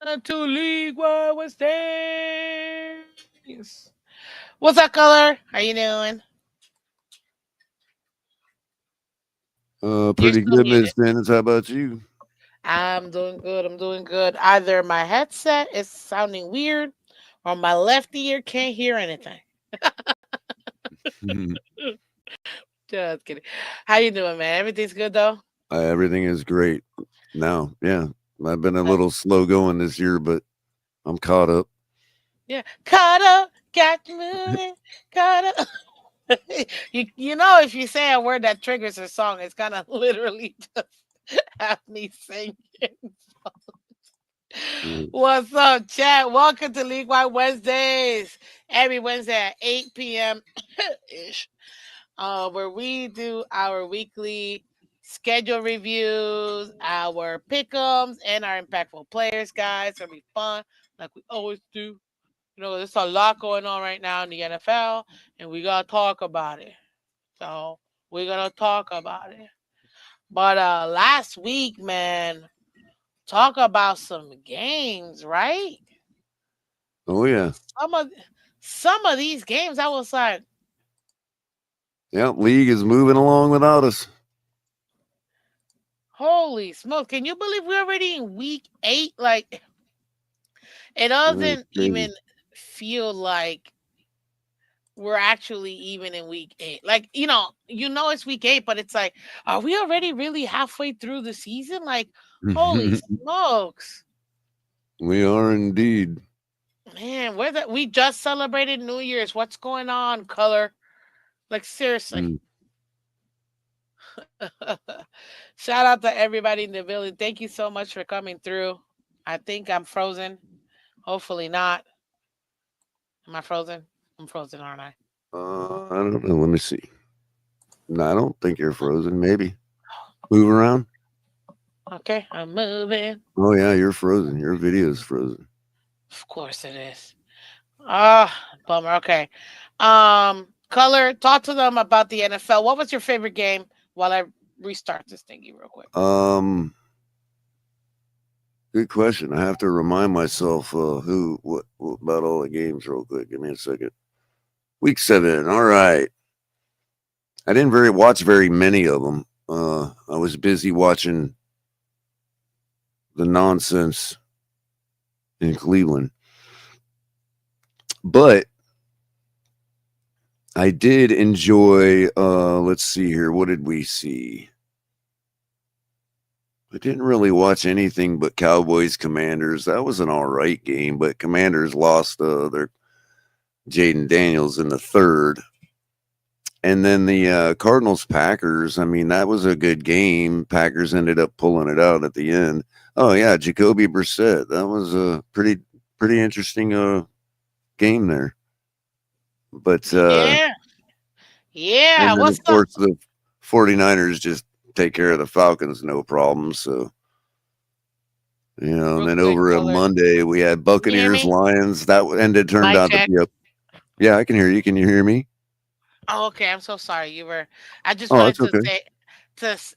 To League Wide Wednesdays. What's up, Color? How you doing? You're Pretty still good, Miss muted. Phins. How about you? I'm doing good. I'm doing good. Either my headset is sounding weird or my left ear can't hear anything. Just kidding. How you doing, man? Everything's good though? Everything is great now. Yeah, I've been a That's little slow going this year, but I'm caught up. yeah. Caught up, got you moving, caught up. You know if you say a word that triggers a song, it's gonna literally just have me singing. Mm. What's up, chat? Welcome to League Wide Wednesdays. Every Wednesday at 8 p.m. ish. Where we do our weekly schedule reviews, our pick'ems, and our impactful players, guys. It's gonna be fun, like we always do. You know, there's a lot going on right now in the NFL, and we gotta talk about it. So we're gonna talk about it. But last week, man, talk about some games, right? Oh yeah, Some of some of these games, I was like, yeah. League is moving along without us. holy smoke! Can you believe we're already in week 8? Like, it It's doesn't crazy. even feel like we're actually even in week 8. Like, it's week 8, but it's like, are we already really halfway through the season? Like, holy smokes, We are indeed. man! We just celebrated New Year's. What's going on, Color? Like, seriously. Mm. Shout out to everybody in the building. Thank you so much for coming through. I think I'm frozen. Hopefully not. Am I frozen? I'm frozen, aren't I? I don't know. Let me see. No, I don't think you're frozen. Maybe move around. Okay, I'm moving. Oh yeah, you're frozen. Your video's frozen. Of course it is. Ah, bummer. Okay. Color, talk to them about the NFL. What was your favorite game while I restart this thingy real quick? Um, Good question. I have to remind myself what about all the games real quick. Give me a second. Week 7. All right. I didn't very watch very many of them. I was busy watching the nonsense in Cleveland, but I did enjoy. Let's see here. What did we see? I didn't really watch anything but Cowboys Commanders. That was an all right game, but Commanders lost their Jaden Daniels in the third. And then the Cardinals Packers. I mean, that was a good game. Packers ended up pulling it out at the end. Oh yeah, Jacoby Brissett. That was a pretty interesting game there. But Yeah. Yeah. and then What's of up? course the 49ers just take care of the Falcons no problem. So and Real then quick, over on Color. Monday we had Can you hear Buccaneers me? Lions. That ended turned Mic out to check. be a yeah. I can hear you. Can you hear me? Oh, okay. I'm so sorry. I just Oh, wanted that's to okay. say,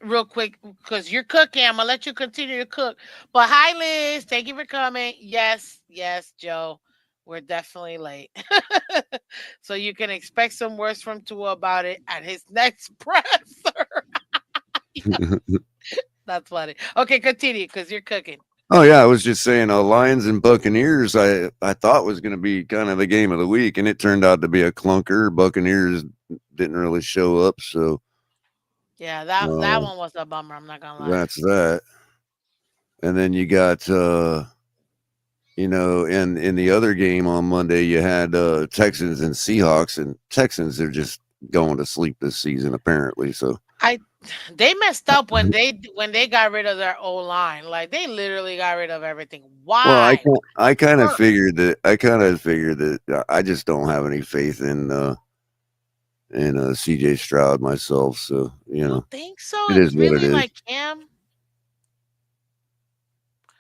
real quick, because you're cooking. I'm gonna let you continue to cook. But hi, Liz. Thank you for coming. Yes, yes, Joe. We're definitely late, so you can expect some words from Tua about it at his next presser. That's funny. Okay, continue because you're cooking. Oh yeah, I was just saying, Lions and Buccaneers. I thought was going to be kind of the game of the week, and it turned out to be a clunker. Buccaneers didn't really show up, so Yeah, that uh, one was a bummer. I'm not gonna lie. that's that. And then you got, in the other game on Monday, you had Texans and Seahawks, and Texans are just going to sleep this season apparently. So I They messed up when they got rid of their O line. Like they literally got rid of everything. well, Why? I kind of Work. figured that I just don't have any faith in CJ Stroud myself. So You don't think so? it It's is what it really is. like him.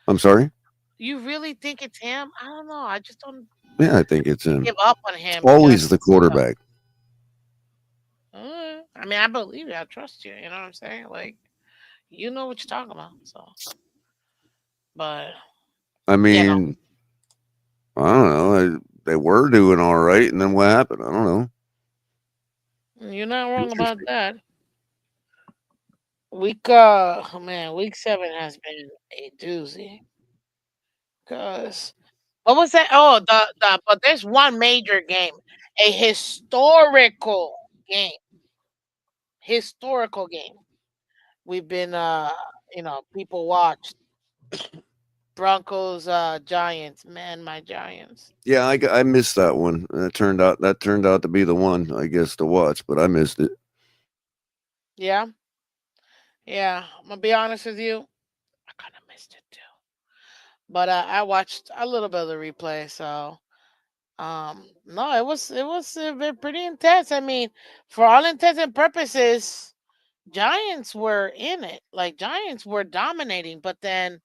I'm sorry. You really think it's him? I don't know. I just don't Yeah, I think it's give him. up on It's him because always the quarterback. I mean, I believe you. I trust you. You know what I'm saying? Like you know what you're talking about. So, but I You know, mean, I don't know. They were doing all right, and then what happened? I don't know. you're not wrong about Interesting. that. Oh man, week 7 has been a doozy. Cause what was that? Oh, but there's one major game, a game, historical game. We've been, people watched Broncos, Giants. Man, my Giants. Yeah, I missed that one. That turned out to be the one, I guess, to watch, but I missed it. Yeah, yeah. I'm gonna be honest with you. I kind of missed it too, but I watched a little bit of the replay. So, no, it was been pretty intense. I mean, for all intents and purposes, Giants were in it. Like Giants were dominating, but then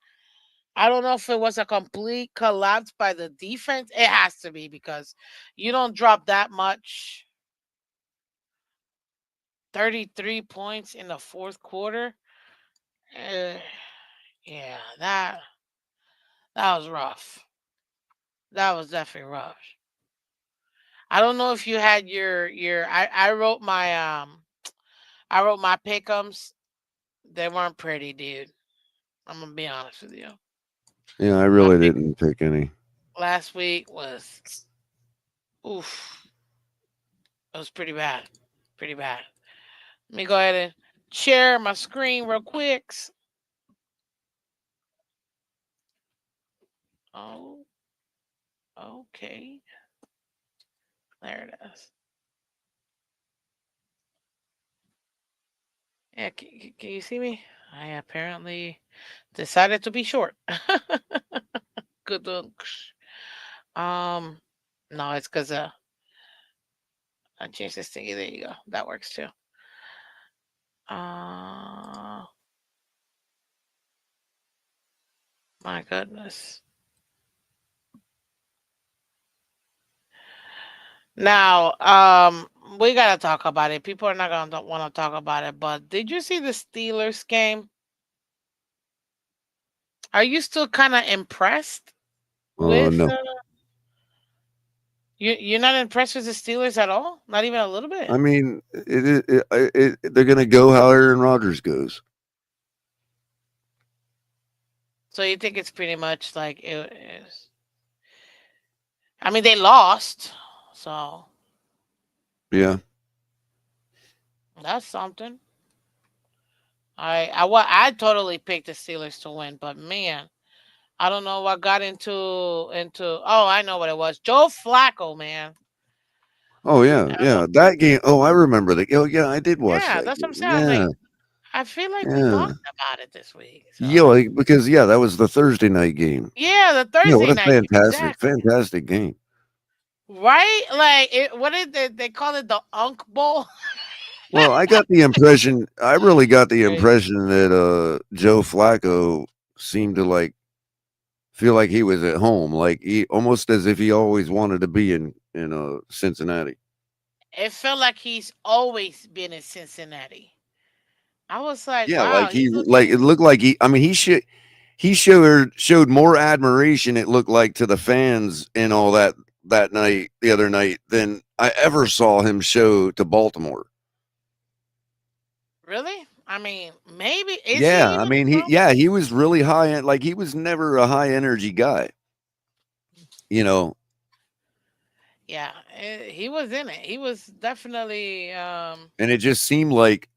I don't know if it was a complete collapse by the defense. It has to be because you don't drop that much 33 points in the fourth quarter. Eh, yeah, that was rough. That was definitely rough. I don't know if you had your I wrote my pickums. They weren't pretty, dude. I'm gonna be honest with you. Yeah, I My really pick didn't pick any. last week was oof. It was pretty bad. Pretty bad. Let me go ahead and share my screen real quick. Oh, okay. There it is. Yeah, can you see me? I apparently decided to be short. Good looks. Um, no, it's because I changed this thingy. There you go. That works too. Uh, my goodness. Now, we gotta talk about it. People are not gonna want to talk about it. But did you see the Steelers game? Are you still kind of impressed with? No. You're not impressed with the Steelers at all? Not even a little bit. I mean, they're going to go how Aaron Rodgers goes. So you think it's pretty much like it is? I mean, they lost, so Yeah. that's something. I totally picked the Steelers to win, but man, I don't know what got into. Oh, I know what it was. Joe Flacco, man. Oh yeah, Uh, yeah. That game. Oh, I remember that. Oh yeah, I did watch yeah, that that's what I'm game. saying. I was Yeah, like, I feel like we yeah, talked about it this week. yeah. So Like, because yeah, that was the Thursday night game. yeah, the Yeah, what Thursday a night game, fantastic, exactly. fantastic game. Right? Like, what did they call it? The Unk Bowl. Well, I got the impression. I really got the Crazy. impression that Joe Flacco seemed to like feel like he was at home, like he almost as if he always wanted to be in Cincinnati. It felt like he's always been in Cincinnati. I was like, Yeah, wow, like he he's like looking it looked like he. I mean, he showed more admiration. It looked like to the fans and all that night, the other night, than I ever saw him show to Baltimore. really. I mean, maybe is Yeah, he I even mean though? he was really like he was never a high energy guy, you know. Yeah, he was in it. He was definitely. And it just seemed like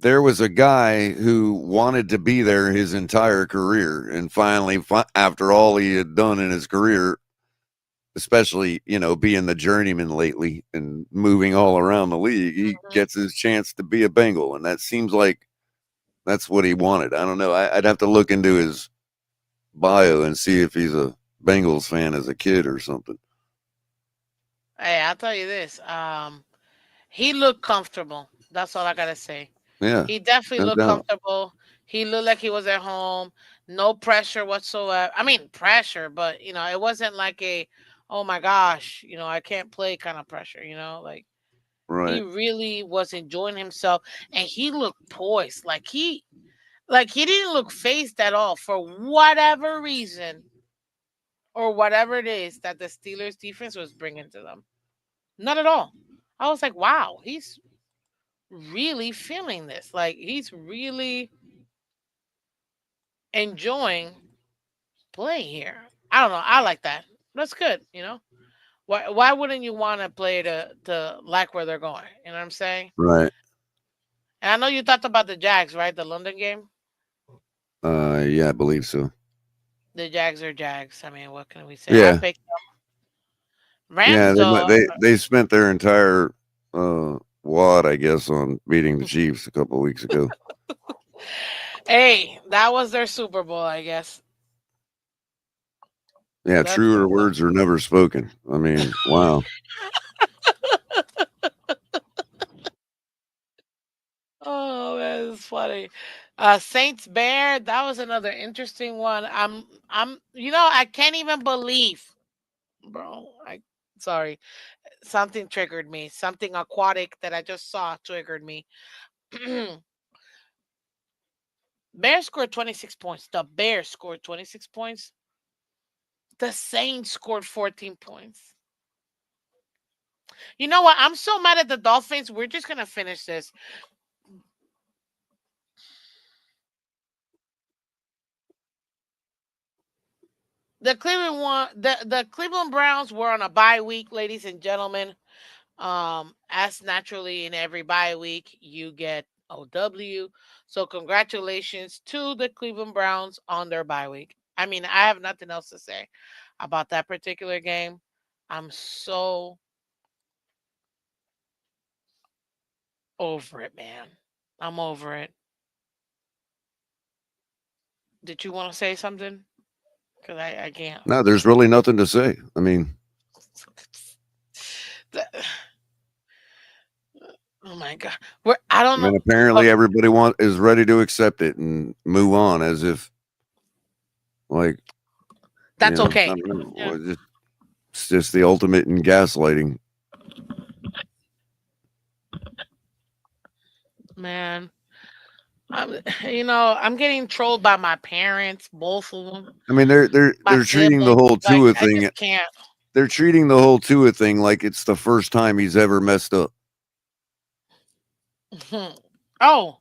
there was a guy who wanted to be there his entire career, and finally, after all he had done in his career, especially being the journeyman lately and moving all around the league, he Mhm. gets his chance to be a Bengal, and that seems like that's what he wanted. I don't know. I'd have to look into his bio and see if he's a Bengals fan as a kid or something. Hey, I'll tell you this. He looked comfortable. That's all I gotta say. Yeah, He definitely no looked doubt. comfortable. He looked like he was at home. No pressure whatsoever. I mean, pressure, but it wasn't like a, oh my gosh, I can't play kind of pressure. Like he Right. really was enjoying himself, and he looked poised. Like Like he didn't look phased at all for whatever reason or whatever it is that the Steelers defense was bringing to them. Not at all. I was like, wow, he's really feeling this. Like he's really enjoying playing here. I don't know. I like that. That's good. Why wouldn't you want to play to like where they're going? You know what I'm saying? Right. And I know you talked about the Jags, right? The London game. Yeah, I believe so. The Jags are Jags. I mean, what can we say? I Yeah. picked Yeah, Rams they though. they spent their entire wad, I guess, on beating the Chiefs a couple of weeks ago. Hey, that was their Super Bowl, I guess. Yeah, That's truer words are never spoken. I mean, wow. oh man, it's funny. Saints Bear, that was another interesting one. I can't even believe, bro. I sorry, something triggered me. Something aquatic that I just saw triggered me. Bears scored 26 points. The Bears scored 26 points. The Saints scored 14 points. You know what? I'm so mad at the Dolphins. We're just gonna finish this. The Cleveland Browns were on a bye week, ladies and gentlemen. As naturally in every bye week, you get OW. So congratulations to the Cleveland Browns on their bye week. I mean, I have nothing else to say about that particular game. I'm so over it, man. I'm over it. Did you want to say something? Because I can't. No, there's really nothing to say. I mean, The- oh my god. I don't know. and apparently Okay, everybody is ready to accept it and move on as if like, that's I okay. don't know. Yeah, It's just the ultimate in gaslighting. man. I'm getting trolled by my parents, both of them, I mean, my they're treating the siblings. whole Like, Tua I thing. just can't. They're treating the whole Tua thing like it's the first time he's ever messed up. oh,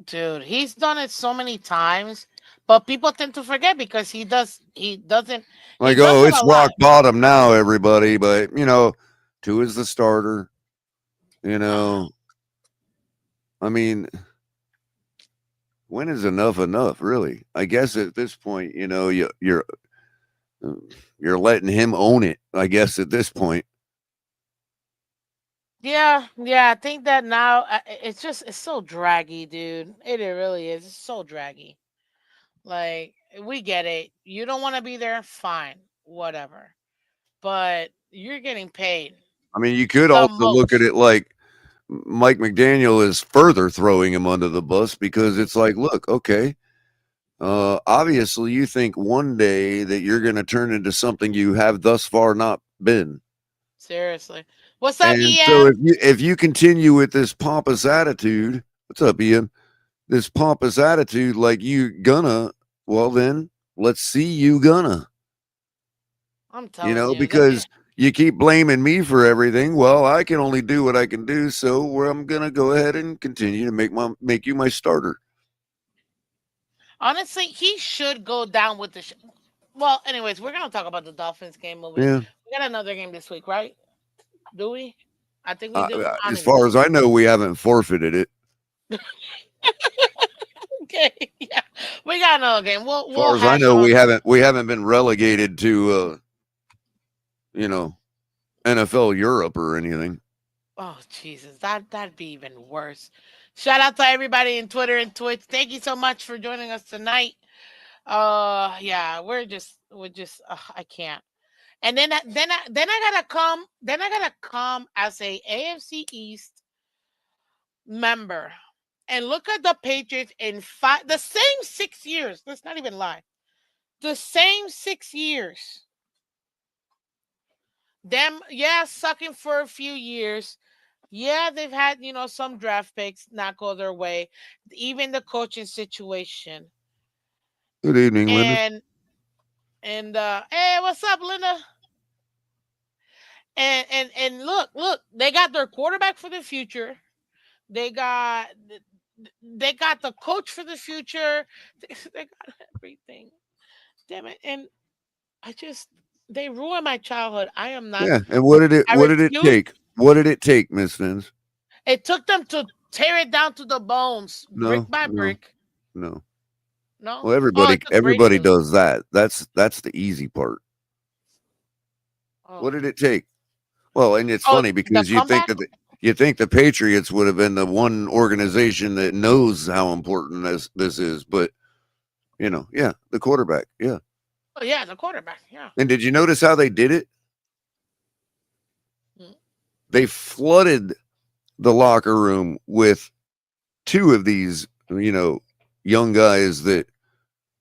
dude, he's done it so many times, but people tend to forget because he Like, does oh, it it's a lot. rock bottom now, everybody. But Tua's the starter. You know, I mean, when is enough enough? Really? I guess at this point, uh, you're letting him own it. I guess at this point, Yeah, yeah, I think that now it's so draggy, dude. It really is. It's so draggy. Like we get it. You don't want to be there, fine, whatever. But you're getting paid I mean, you could the also look at most. it like Mike McDaniel is further throwing him under the bus because it's like, look, okay, obviously you think one day that you're going to turn into something you have thus far not been. Seriously. What's up, And so Ian? if you continue with this pompous attitude, what's up, Ian? This pompous attitude, like you gonna, well then let's see you gonna, I'm telling you, because you keep blaming me for everything. Well, I can only do what I can do, so where I'm gonna go ahead and continue to make you my starter. honestly, he should go down with the. Well, anyways, we're gonna talk about the Dolphins game moving. Yeah. We got another game this week, right? Do we? I think we do. I don't As even far know. as I know, we haven't forfeited it. Okay, yeah, we got another game. We'll As we'll far as I hash know, on. we haven't been relegated to you know, NFL Europe or anything. Oh Jesus, that'd be even worse. Shout out to everybody in Twitter and Twitch. Thank you so much for joining us tonight. Yeah, we're just I can't. And then I gotta come as a AFC East member and look at the Patriots in the same 6 years. Let's not even lie. The same 6 years. Them, yeah, sucking for a few years. Yeah, they've had, some draft picks not go their way, even the coaching situation. Good evening, Linda. And hey, what's up, Linda? And look, they got their quarterback for the future. They got they got the coach for the future. They got everything. Damn it. And I just they ruined my childhood. I am not Yeah, and I what did it refuse. take? What did it take, Miss Fins? It took them to tear it down to the bones, brick No, by no, brick. no. No? Well, Oh, it took Brady everybody to does that. That's the easy part. oh. What did it take? Well, and it's Oh, funny the because comeback? you think the Patriots would have been the one organization that knows how important this is, but yeah, the quarterback, yeah. Oh yeah, the quarterback. Yeah. And did you notice how they did it? Mm. They flooded the locker room with two of these, young guys that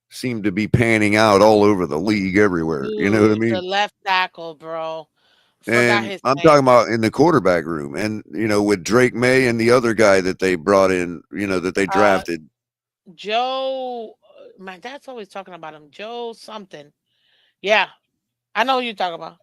seem to be panning out all over the league everywhere. You know what I Dude, the mean? left tackle, bro. Forgot And his I'm name. talking about in the quarterback room, and with Drake May and the other guy that they brought in, that they Uh drafted, Joe, my dad's always talking about him. Joe something. Yeah, I know who you're talking about.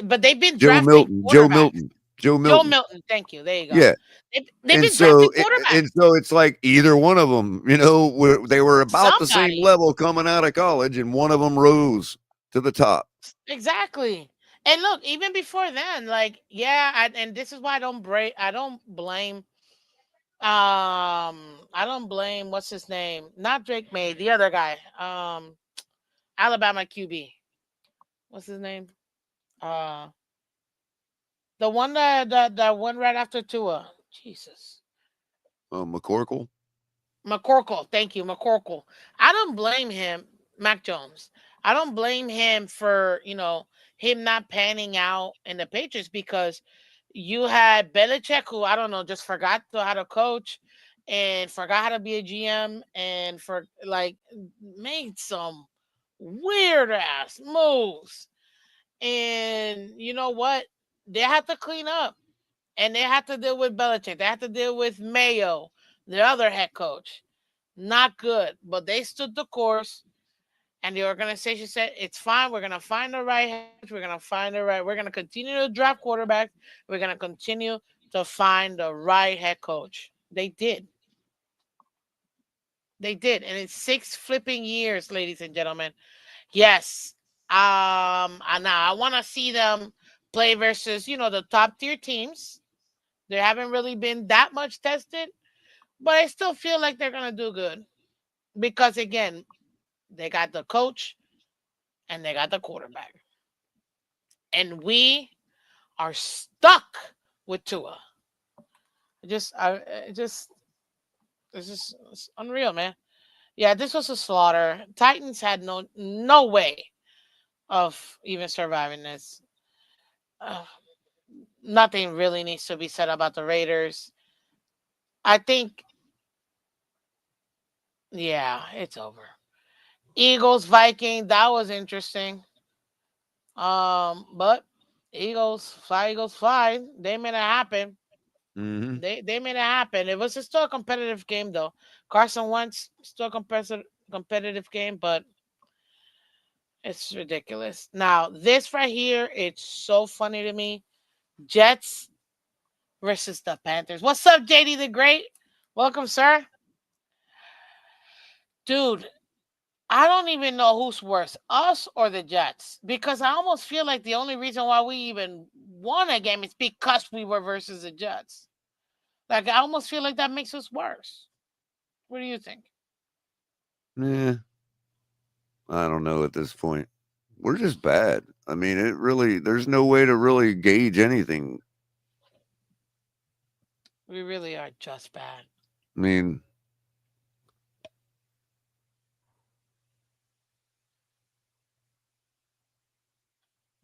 But they've been Joe drafting Milton, Joe quarterbacks. Milton, Joe Joe Milton. Milton, thank you. There you go. Yeah, They've been drafting quarterbacks. and so it's like either one of them, they were about the same Somebody. level coming out of college, and one of them rose to the top. Exactly. And look, even before then, like, yeah, and this is why I don't blame what's his name? Not Drake May, the other guy. Alabama QB. What's his name? Uh the one that went right after Tua. Jesus. McCorkle. McCorkle. Thank you, McCorkle. I don't blame him, Mac Jones. I don't blame him for, him not panning out in the Patriots because you had Belichick, who I don't know, just forgot how to coach and forgot how to be a GM and for like made some weird ass moves. And you know what? They had to clean up and they had to deal with Belichick. They had to deal with Mayo, the other head coach. Not good, but they stood the course, and the organization said it's fine. We're gonna find the right head coach. We're gonna find the right. We're gonna continue to draft quarterbacks. We're gonna continue to find the right head coach. They did. They did, and in 6 flipping years, ladies and gentlemen. Yes. And now I want to see them play versus the top tier teams. They haven't really been that much tested, but I still feel like they're gonna do good because again, they got the coach and they got the quarterback. And we are stuck with Tua. It just, I, it just, it's unreal, man. Yeah, this was a slaughter. Titans had no way of even surviving this. Uh, Nothing really needs to be said about the Raiders. I think, yeah, it's over. Eagles, Viking, that was interesting. But Eagles fly. They made it happen. Mm-hmm. They made it happen. It was still a competitive game though. Carson Wentz still competitive game, but it's ridiculous. Now this right here, it's so funny to me. Jets versus the Panthers. What's up, JD the Great? Welcome, sir. Dude, I don't even know who's worse, us or the Jets, because I almost feel like the only reason why we even won a game is because we were versus the Jets. Like I almost feel like that makes us worse. What do you think? Yeah, I don't know at this point. We're just bad. I mean, it really. There's no way to really gauge anything. We really are just bad. I mean,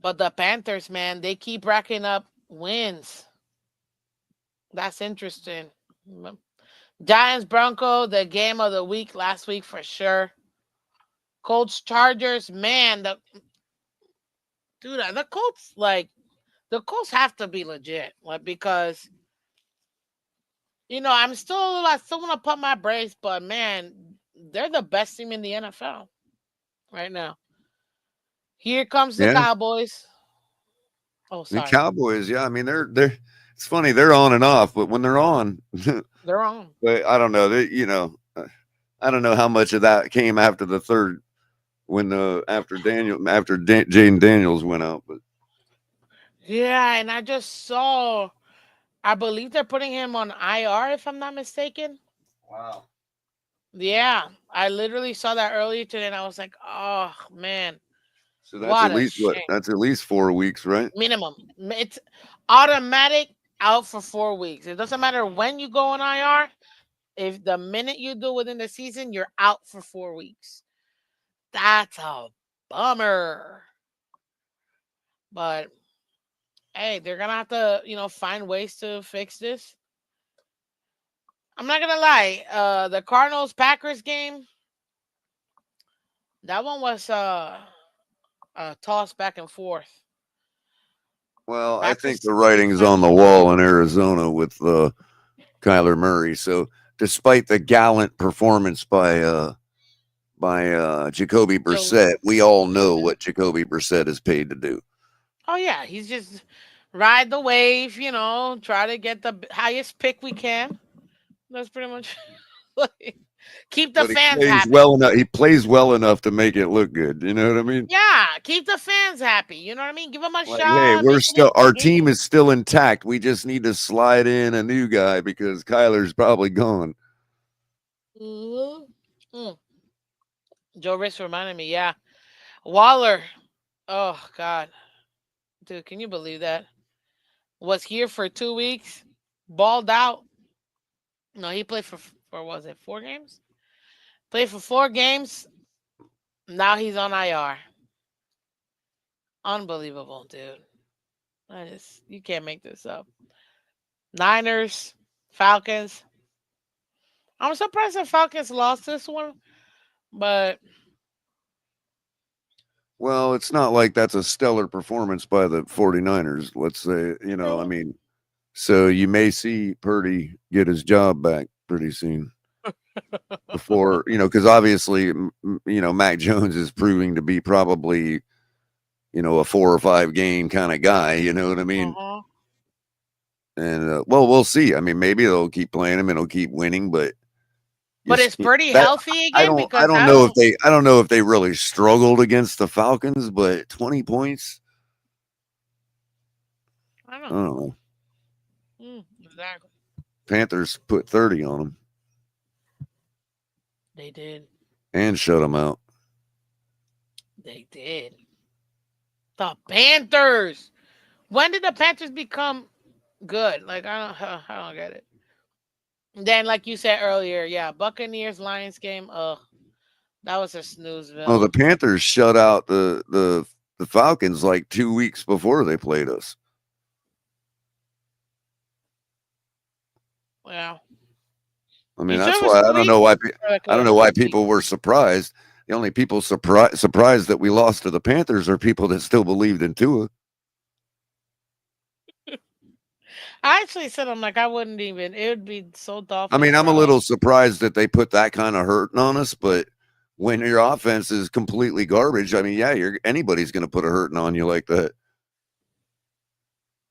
But the Panthers, man, they keep racking up wins. That's interesting. Giants Bronco, the game of the week last week for sure. Colts Chargers, man, the Colts have to be legit, like because I still want to pump my brakes, but man, they're the best team in the NFL right now. Here comes the Yeah, Cowboys. Oh, the sorry, Cowboys. Yeah, I mean they're. It's funny they're on and off, but when they're on, they're on. but I don't know. I don't know how much of that came after the third when after Jaden Daniels went out, but Yeah, and I just saw. I believe they're putting him on IR, if I'm not mistaken. wow. Yeah, I literally saw that earlier today, and I was like, "Oh man, So that's what at a least what? shame." That's at least 4 weeks, right? Minimum, it's automatic out for 4 weeks. It doesn't matter when you go on IR. If the minute you do within the season, you're out for 4 weeks. That's a bummer. But hey, they're gonna have to, find ways to fix this. I'm not gonna lie. The Cardinals Packers game, that one was a toss back and forth. Well, I think Packers the writing's on defense the was wall in Arizona with Kyler Murray. So, despite the gallant performance by Jacoby Joe Brissett, we all know Brissett. what Jacoby Brissett is paid to do. Oh yeah, he's just ride the wave. Try to get the highest pick we can. That's pretty much like, keep the But fans happy. He plays well enough to make it look good. You know what I mean? Yeah, keep the fans happy. You know what I mean? Give them a Like, hey, shot, make it our entertaining. team is still intact. We just need to slide in a new guy because Kyler's probably gone. Mhm. Mm. Joe Rich reminded me, yeah. Waller. Oh God, dude, can you believe that? Was here for 2 weeks, balled out. No, he played for was it 4 games? Played for 4 games. Now he's on IR. Unbelievable, dude. You can't make this up. Niners, Falcons. I'm surprised the Falcons lost this one, but Well, it's not like that's a stellar performance by the 49ers. Let's say, I true. mean, so you may see Purdy get his job back pretty soon before, because obviously, Mac Jones is proving to be probably, a 4 or 5 game kind of guy. You know what I mean? Uh-huh. And well, we'll see. I mean, maybe they'll keep playing him and he'll keep winning, but But is Purdy that healthy again? I Because don't know if they really struggled against the Falcons, but 20 points, I don't I know. don't know. Exactly. Panthers put 30 on them They did. and shut them out. They did. The Panthers. When did the Panthers become good? Like I don't get it. Then, like you said earlier, yeah, Buccaneers Lions game. That was a Oh, snoozeville. the Panthers shut out the Falcons like 2 weeks before they played us. Yeah, I mean, you sure that's it was why 2 weeks? Or like I don't a know why week? people were surprised. The only people surprised that we lost to the Panthers are people that still believed in Tua. I actually said I'm like I wouldn't even. It would be so I mean, Dolphins I'm a proud. little surprised that they put that kind of hurting on us, but when your offense is completely garbage, I mean, yeah, anybody's going to put a hurting on you like that.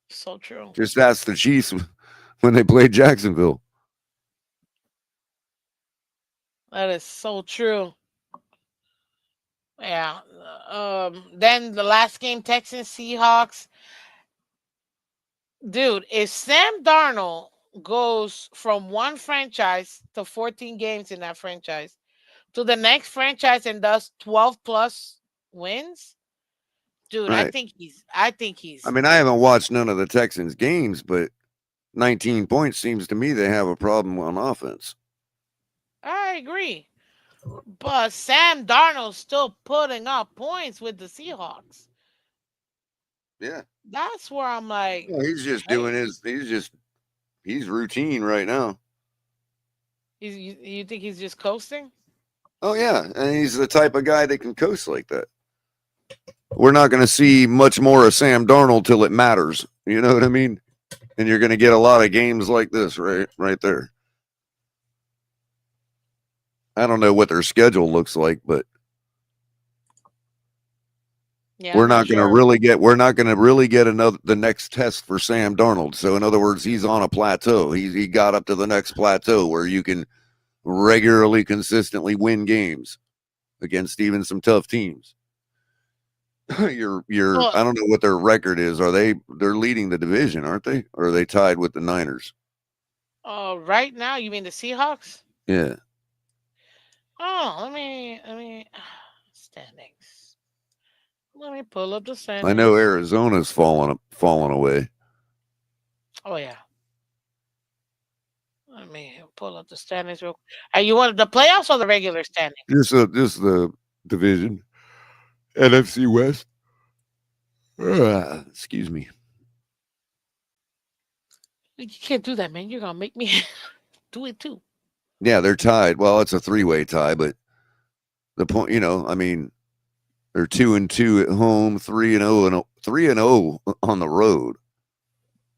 So true. Just ask the Chiefs when they played Jacksonville. That is so true. Yeah. Then the last game, Texans Seahawks. Dude, if Sam Darnold goes from one franchise to 14 games in that franchise to the next franchise and does 12 plus wins, dude, I Right. think he's I mean, I good. haven't watched none of the Texans games, but 19 points seems to me they have a problem on offense. I agree. But Sam Darnold's still putting up points with the Seahawks. Yeah. That's where I'm like, Well, he's just doing hey, he's routine right now. you think he's just coasting? Oh yeah, and he's the type of guy that can coast like that. We're not going to see much more of Sam Darnold till it matters. You know what I mean? And you're going to get a lot of games like this, right there. I don't know what their schedule looks like, but Yeah, I'm not sure. we're not going to really get another the next test for Sam Darnold. So in other words, he's on a plateau. He got up to the next plateau where you can regularly, consistently win games against even some tough teams. You're Well, I don't know what their record is. They're leading the division, aren't they? Or are they tied with the Niners? right now, you mean the Seahawks? Yeah. Oh, let me standings. Let me pull up the I know standings. Arizona's fallen away. Oh yeah, let me pull up the standings real. Are you want the playoffs or the regular standings? Just the division. NFC West. Excuse me. You can't do that, man. You're gonna make me do it too. Yeah, they're tied. Well, it's a three-way tie, but the point, I mean, they're 2-2 at home, 3-0 and 3-0 on the road.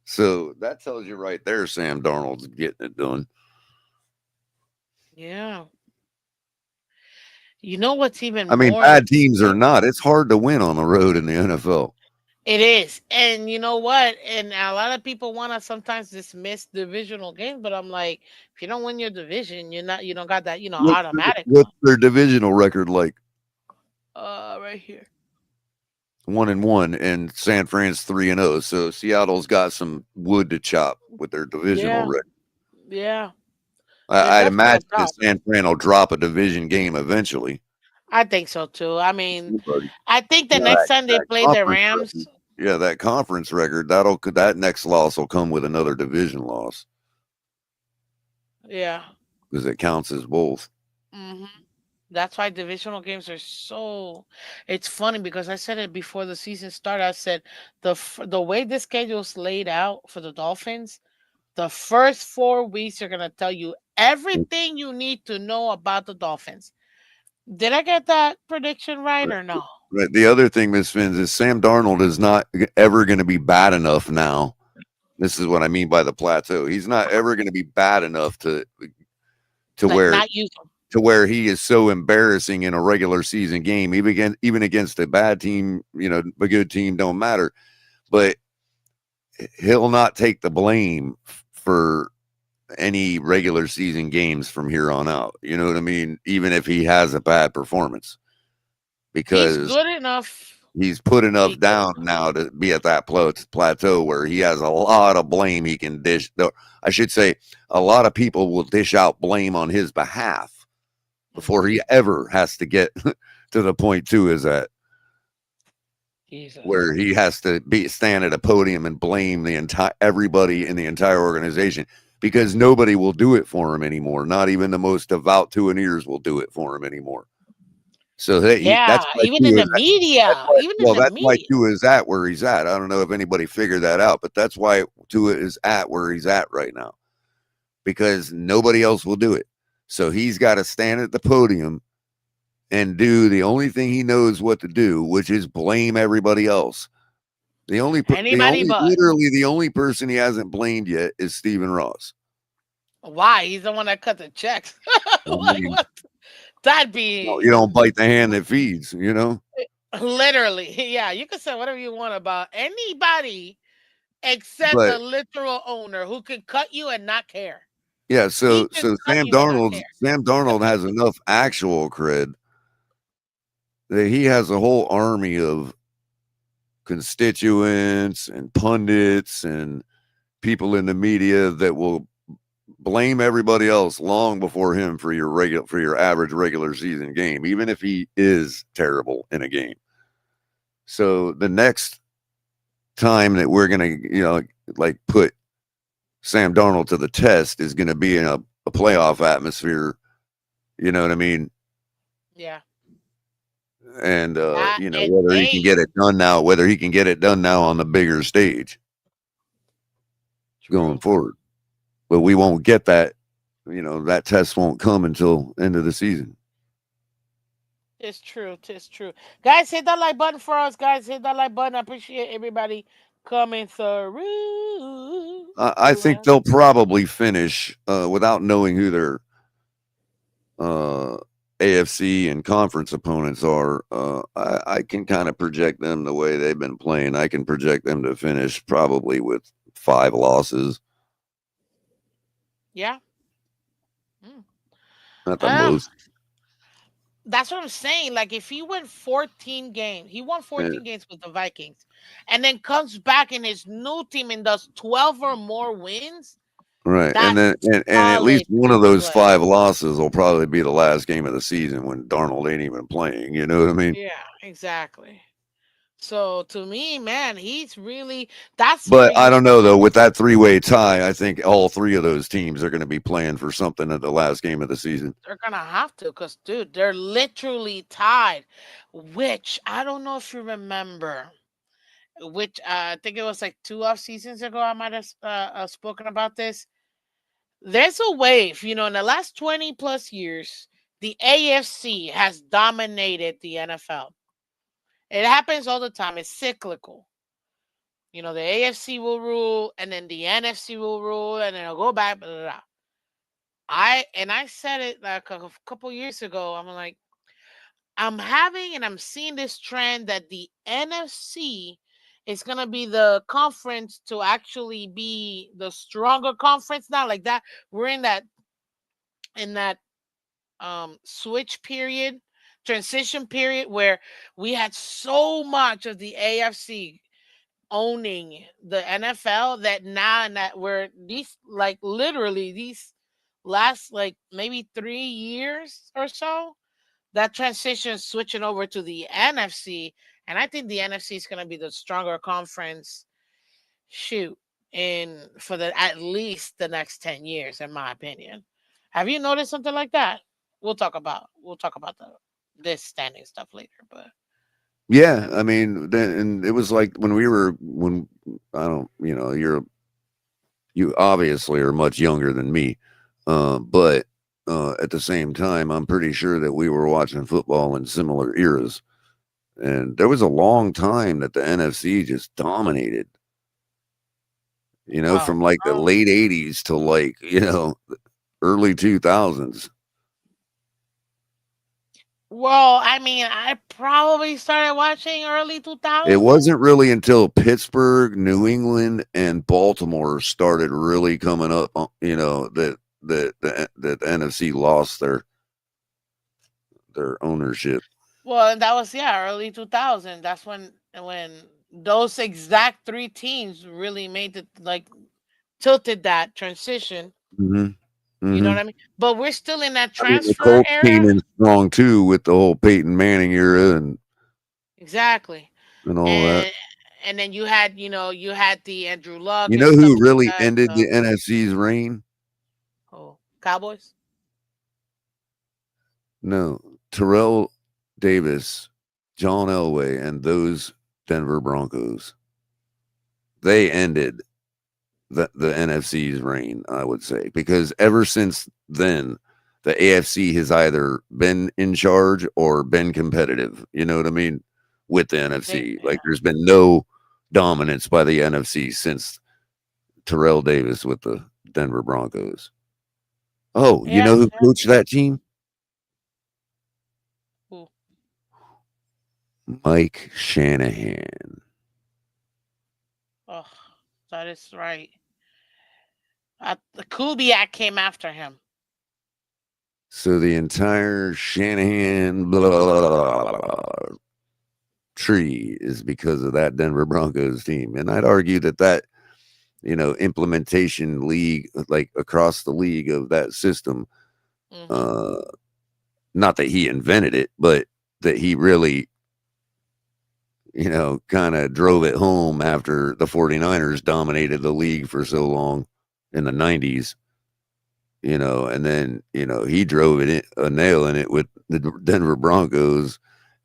So that tells you right there, Sam Darnold's getting it done. Yeah. You know what's even I mean, more bad teams or not, it's hard to win on the road in the NFL. it is. And you know what? And a lot of people want to sometimes dismiss divisional games, but I'm like, if you don't win your division, you don't got that, automatic one. What's their divisional record like? Right here. 1-1, and San Fran's 3-0. So Seattle's got some wood to chop with their divisional Yeah. record. Yeah. They're I'd definitely on imagine that top. San Fran will drop a division game eventually. I think so too. I mean, But I think the yeah, next time they that play the conference Rams, record. Yeah, that conference record. That next loss will come with another division loss yeah. because it counts as both. hmm That's why divisional games are so. It's funny because I said it before the season started. I said the way the schedule's laid out for the Dolphins, the first 4 weeks are gonna tell you everything you need to know about the Dolphins. Did I get that prediction right Right. or no? Right. The other thing, Miss Fins, is Sam Darnold is not ever going to be bad enough now. This is what I mean by the plateau. He's not ever going to be bad enough to Like where not use them. he is so embarrassing in a regular season game, even against a bad team, a good team don't matter. But he'll not take the blame for any regular season games from here on out. You know what I mean? Even if he has a bad performance, He's because good enough he's put to be enough good down enough. now to be at that plateau where he has a lot of blame he can dish. I should say, a lot of people will dish out blame on his behalf before Mhm. he ever has to get to the point two is at Jesus. where he has to stand at a podium and blame the entire everybody in the entire organization because nobody will do it for him anymore. Not even the most devout Tuaneers will do it for him anymore. So Yeah, that's why even in Tua the is media, even in the that's why media. Tua is at where he's at. I don't know if anybody figured that out, but that's why Tua is at where he's at right now because nobody else will do it. So he's got to stand at the podium and do the only thing he knows what to do, which is blame everybody else. Anybody but. Literally the only person he hasn't blamed yet is Stephen Ross. Why? He's the one that cut the checks. I Like mean, what? That'd be you don't bite the hand that feeds, literally. Yeah, you can say whatever you want about anybody except But the literal owner who could cut you and not care. yeah, He so can cut you and not care. Sam Darnold has enough actual cred that he has a whole army of constituents and pundits and people in the media that will blame everybody else long before him for your average regular season game, even if he is terrible in a game. So the next time that we're gonna, like put Sam Darnold to the test is gonna be in a playoff atmosphere. You know what I mean? Yeah. And That and whether he can hey, get it done now, on the bigger stage going true. forward. But we won't get that. That test won't come until end of the season. It's true. It's true. Guys, hit that like button for us. Guys, hit that like button. I appreciate everybody coming through. I think Well, they'll probably finish without knowing who their uh, AFC and conference opponents are. I can kind of project them the way they've been playing. I can project them to finish probably with 5 losses yeah. Mm. at the Ah, most. that's what I'm saying. Like, if he went 14 games, he won Yeah, 14 games with the Vikings, and then comes back in his new team and does 12 or more wins. right, and That's then and at least solid one of those play. 5 losses will probably be the last game of the season when Darnold ain't even playing. You know what I mean? Yeah, exactly. So to me, man, he's really that's where But I you don't know though. With that 3-way tie, I think all 3 of those teams are going to be playing for something at the last game of the season. they're gonna have to, because dude, they're literally tied. Which I don't know if you remember. Which I think it was like 2 off seasons ago. I might have spoken about this. There's a wave, in the last 20 plus years, the AFC has dominated the NFL. It happens all the time. It's cyclical. The AFC will rule, and then the NFC will rule, and then it'll go back. Blah, blah, blah. I said it like a couple years ago. I'm like, I'm seeing this trend that the NFC is gonna be the conference to actually be the stronger conference now. Like that, we're in that switch period, transition period, where we had so much of the AFC owning the NFL that now, and that we're these, like, literally these last, like, maybe 3 years or so, that transition switching over to the NFC. And I think the NFC is going to be the stronger conference, shoot, in for the at least the next 10 years, in my opinion. Have you noticed something like that? We'll talk about the this standing stuff later, but Yeah, have I you? mean, then and it was like when I don't, you obviously are much younger than me, but at the same time, I'm pretty sure that we were watching football in similar eras, and there was a long time that the NFC just dominated. Oh, From like the oh, late '80s to like early 2000s. well, I mean, I probably started watching early It 2000s. wasn't really until Pittsburgh, New England, and Baltimore started really coming up, that the NFC lost their ownership. Well, and that was, yeah, early 2000. That's when those exact three teams really made it, like, tilted that transition. Mhm, You know what mhm. I mean? But we're still in that I mean, the transfer Colts came era. in strong too with the whole Peyton Manning era Exactly. and all that. And and then you had the Andrew Luck You and know stuff who like really that. ended So, the NFC's reign? oh, Cowboys. No, Terrell Davis, John Elway, and those Denver Broncos. They ended the NFC's reign, I would say, because ever since then, the AFC has either been in charge or been competitive. You know what I mean? With the NFC, Yeah. like there's been no dominance by the NFC since Terrell Davis with the Denver Broncos. Oh, you Yeah. know who Yeah. coached that team? Ooh, Mike Shanahan. oh, that is right. The Kubiak came after him. So the entire Shanahan blah, blah, blah, blah, tree is because of that Denver Broncos team. And I'd argue that implementation league, like across the league of that system, Hmm. uh, not that he invented it, but that he really, kind of drove it home after the 49ers dominated the league for so long in the 90s, and then, he drove it a nail in it with the Denver Broncos.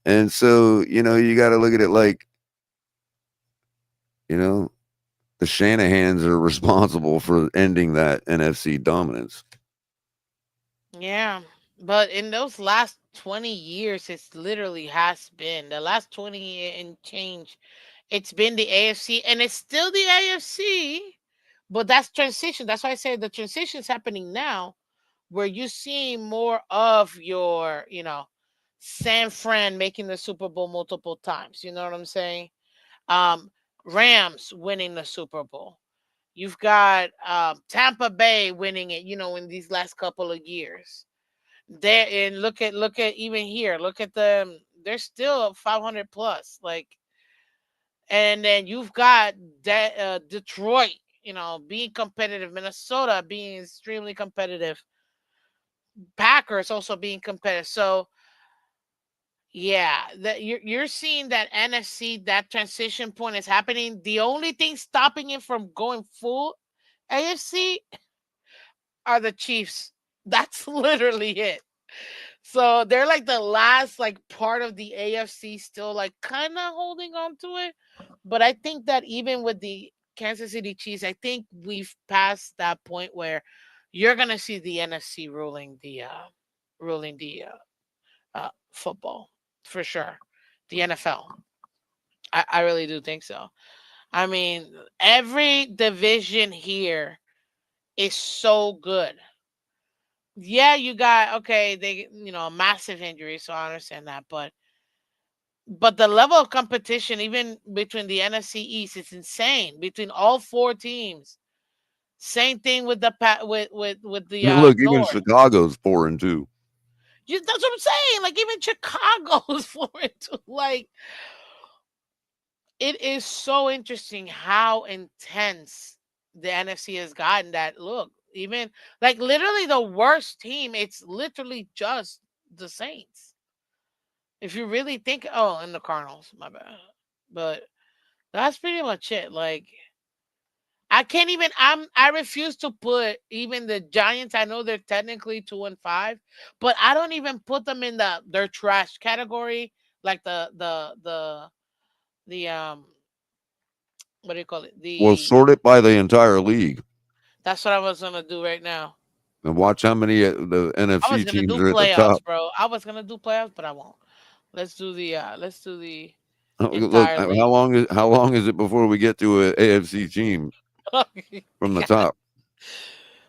And so, you got to look at it like, you know, the Shanahans are responsible for ending that NFC dominance. Yeah, but in those last 20 years, it's literally has been the last 20 and change. It's been the AFC, and it's still the AFC, but that's transition. That's why I say the transition is happening now, where you're seeing more of your, San Fran making the Super Bowl multiple times. You know what I'm saying? Um, Rams winning the Super Bowl. You've got Tampa Bay winning it. In these last couple of years. There and look at even here. Look at them. They're still 500 plus. And then you've got Detroit. Being competitive. Minnesota being extremely competitive. Packers also being competitive. So yeah, that you're seeing that NFC, that transition point is happening. The only thing stopping it from going full AFC are the Chiefs. That's literally it. So they're like the last like part of the AFC still like kind of holding on to it. But I think that even with the Kansas City Chiefs, I think we've passed that point where you're gonna see the NFC ruling the football for sure. The NFL. I really do think so. I mean, every division here is so good. Yeah, you got okay, they massive injury, so I understand that, but the level of competition even between the NFC East is insane between all four teams. Same thing with the Look, even North. Chicago's 4-2. That's what I'm saying. Like even Chicago's for it too. Like it is so interesting how intense the NFC has gotten that look, even like literally the worst team, it's literally just the Saints. If you really think and the Cardinals, my bad. But that's pretty much it. Like I can't even I refuse to put even the Giants. I know they're technically 2-5, but I don't even put them in their trash category, like the what do you call it? Well, The sort it by the entire league That's what I was gonna do right now. and watch how many the I was NFC gonna teams do are at the top. playoffs, bro. I was gonna do playoffs, but I won't. Let's do the Look, entire how league. long is it before we get to a AFC team from the Yeah. top?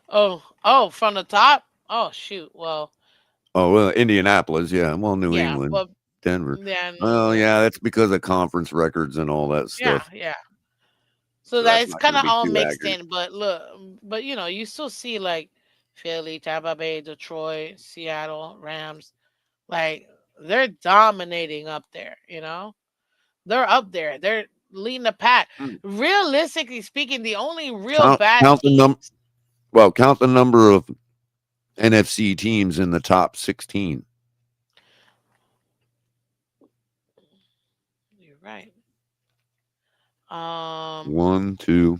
Oh, from the top. Oh shoot. Well, Oh well, Indianapolis, yeah. Well, New yeah, England, but Denver. then Well, yeah, that's because of conference records and all that yeah, stuff. yeah. So So that that's it's not going kind to of be all too mixed accurate. in. But look, but you still see like Philly, Tampa Bay, Detroit, Seattle, Rams. Like they're dominating up there. They're up there. They're leading the pack. Mm. Realistically speaking, the only real Count bad count the num teams. well, count the number of NFC teams in the top 16. You're right. Um, One, two,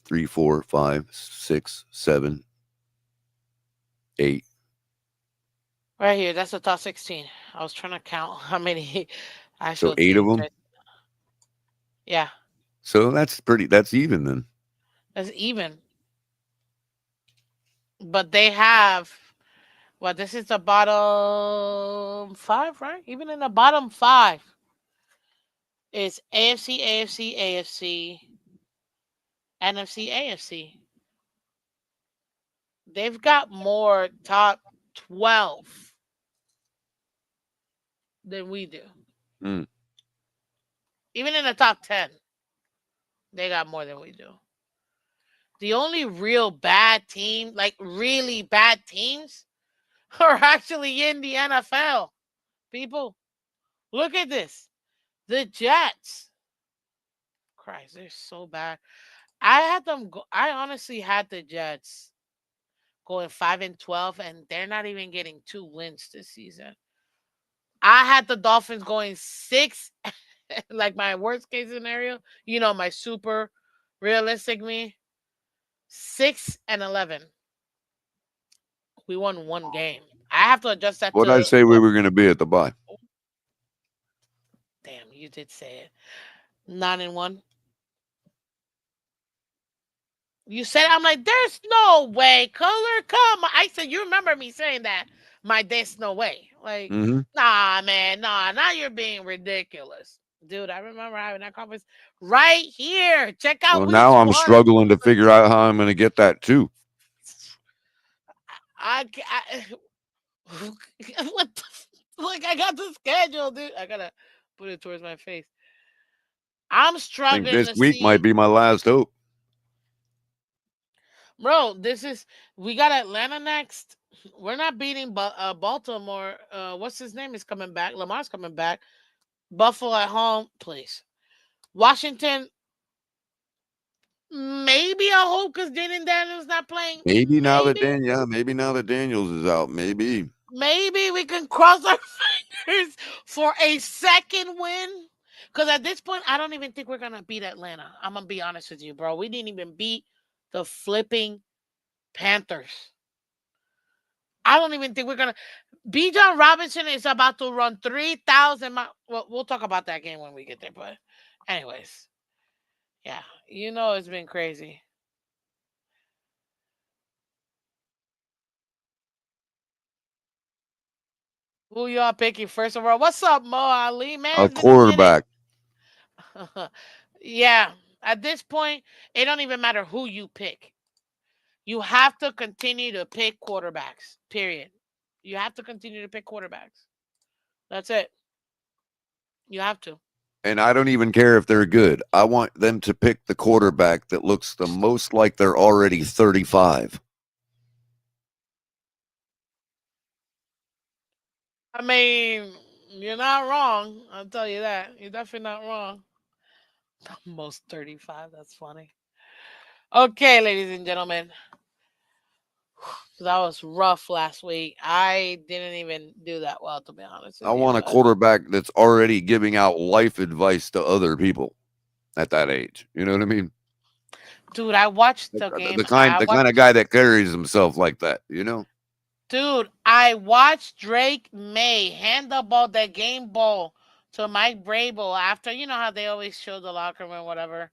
three, four, five, six, seven, eight. right here. That's the top 16. I was trying to count how many So actual 8 of teams. them. Right? Yeah, So that's even then. that's even. But they have. Well, this is the bottom five, right? Even in the bottom five, it's AFC, AFC, AFC, NFC, AFC. They've got more top 12 than we do. Mm. Even in the top 10, they got more than we do. The only real bad team, like really bad teams, are actually in the NFL. People, look at this. The Jets. Christ, they're so bad. I had them go, I honestly had the Jets going 5-12, and they're not even getting 2 wins this season. I had the Dolphins going 6, like my worst case scenario, my super realistic me, 6-11. We won one game. I have to adjust that What did I to say we what? were going to be at the bye? Damn, you did say it. 9-1. You said I'm like, there's no way, Color. Come on. I said you remember me saying that. there's no way. Like, Hmm. nah, man, nah, now you're being ridiculous. Dude, I remember having that conference right here. Check Well, out week now I'm one. struggling to figure out how I'm going to get that too. I what the, like I got the schedule, dude. I gotta put it towards my face. I'm I think struggling this to week might see, be my last hope. bro. We got Atlanta next. We're not beating Baltimore. What's his name is coming back. Lamar's coming back. Buffalo at home, please. Washington, maybe I hope because Jaden Daniels not playing. Maybe now that Daniels is out, maybe. Maybe we can cross our fingers for a second win. Because at this point, I don't even think we're gonna beat Atlanta. I'm gonna be honest with you, bro. We didn't even beat the flipping Panthers. I don't even think we're gonna. B. John Robinson is about to run 3,000 miles. Well, we'll talk about that game when we get there. But, anyways, yeah, it's been crazy. Who y'all picking first of all? What's up, Mo Ali? Man, A it's been a minute. quarterback. Yeah, at this point, it don't even matter who you pick. You have to continue to pick quarterbacks. Period. You have to continue to pick quarterbacks. That's it. You have to. And I don't even care if they're good. I want them to pick the quarterback that looks the most like they're already 35. I mean, you're not wrong. I'll tell you that. You're definitely not wrong. Most 35. That's funny. Okay, ladies and gentlemen. That was rough last week. I didn't even do that well, to be honest I with you. want a But quarterback that's already giving out life advice to other people at that age. You know what I mean? dude, I watched The, the the, game. the kind the kind of guy that carries himself like that, you know? Dude, I watched Drake May hand the ball, the game ball, to Mike Brable after, how they always show the locker room, whatever.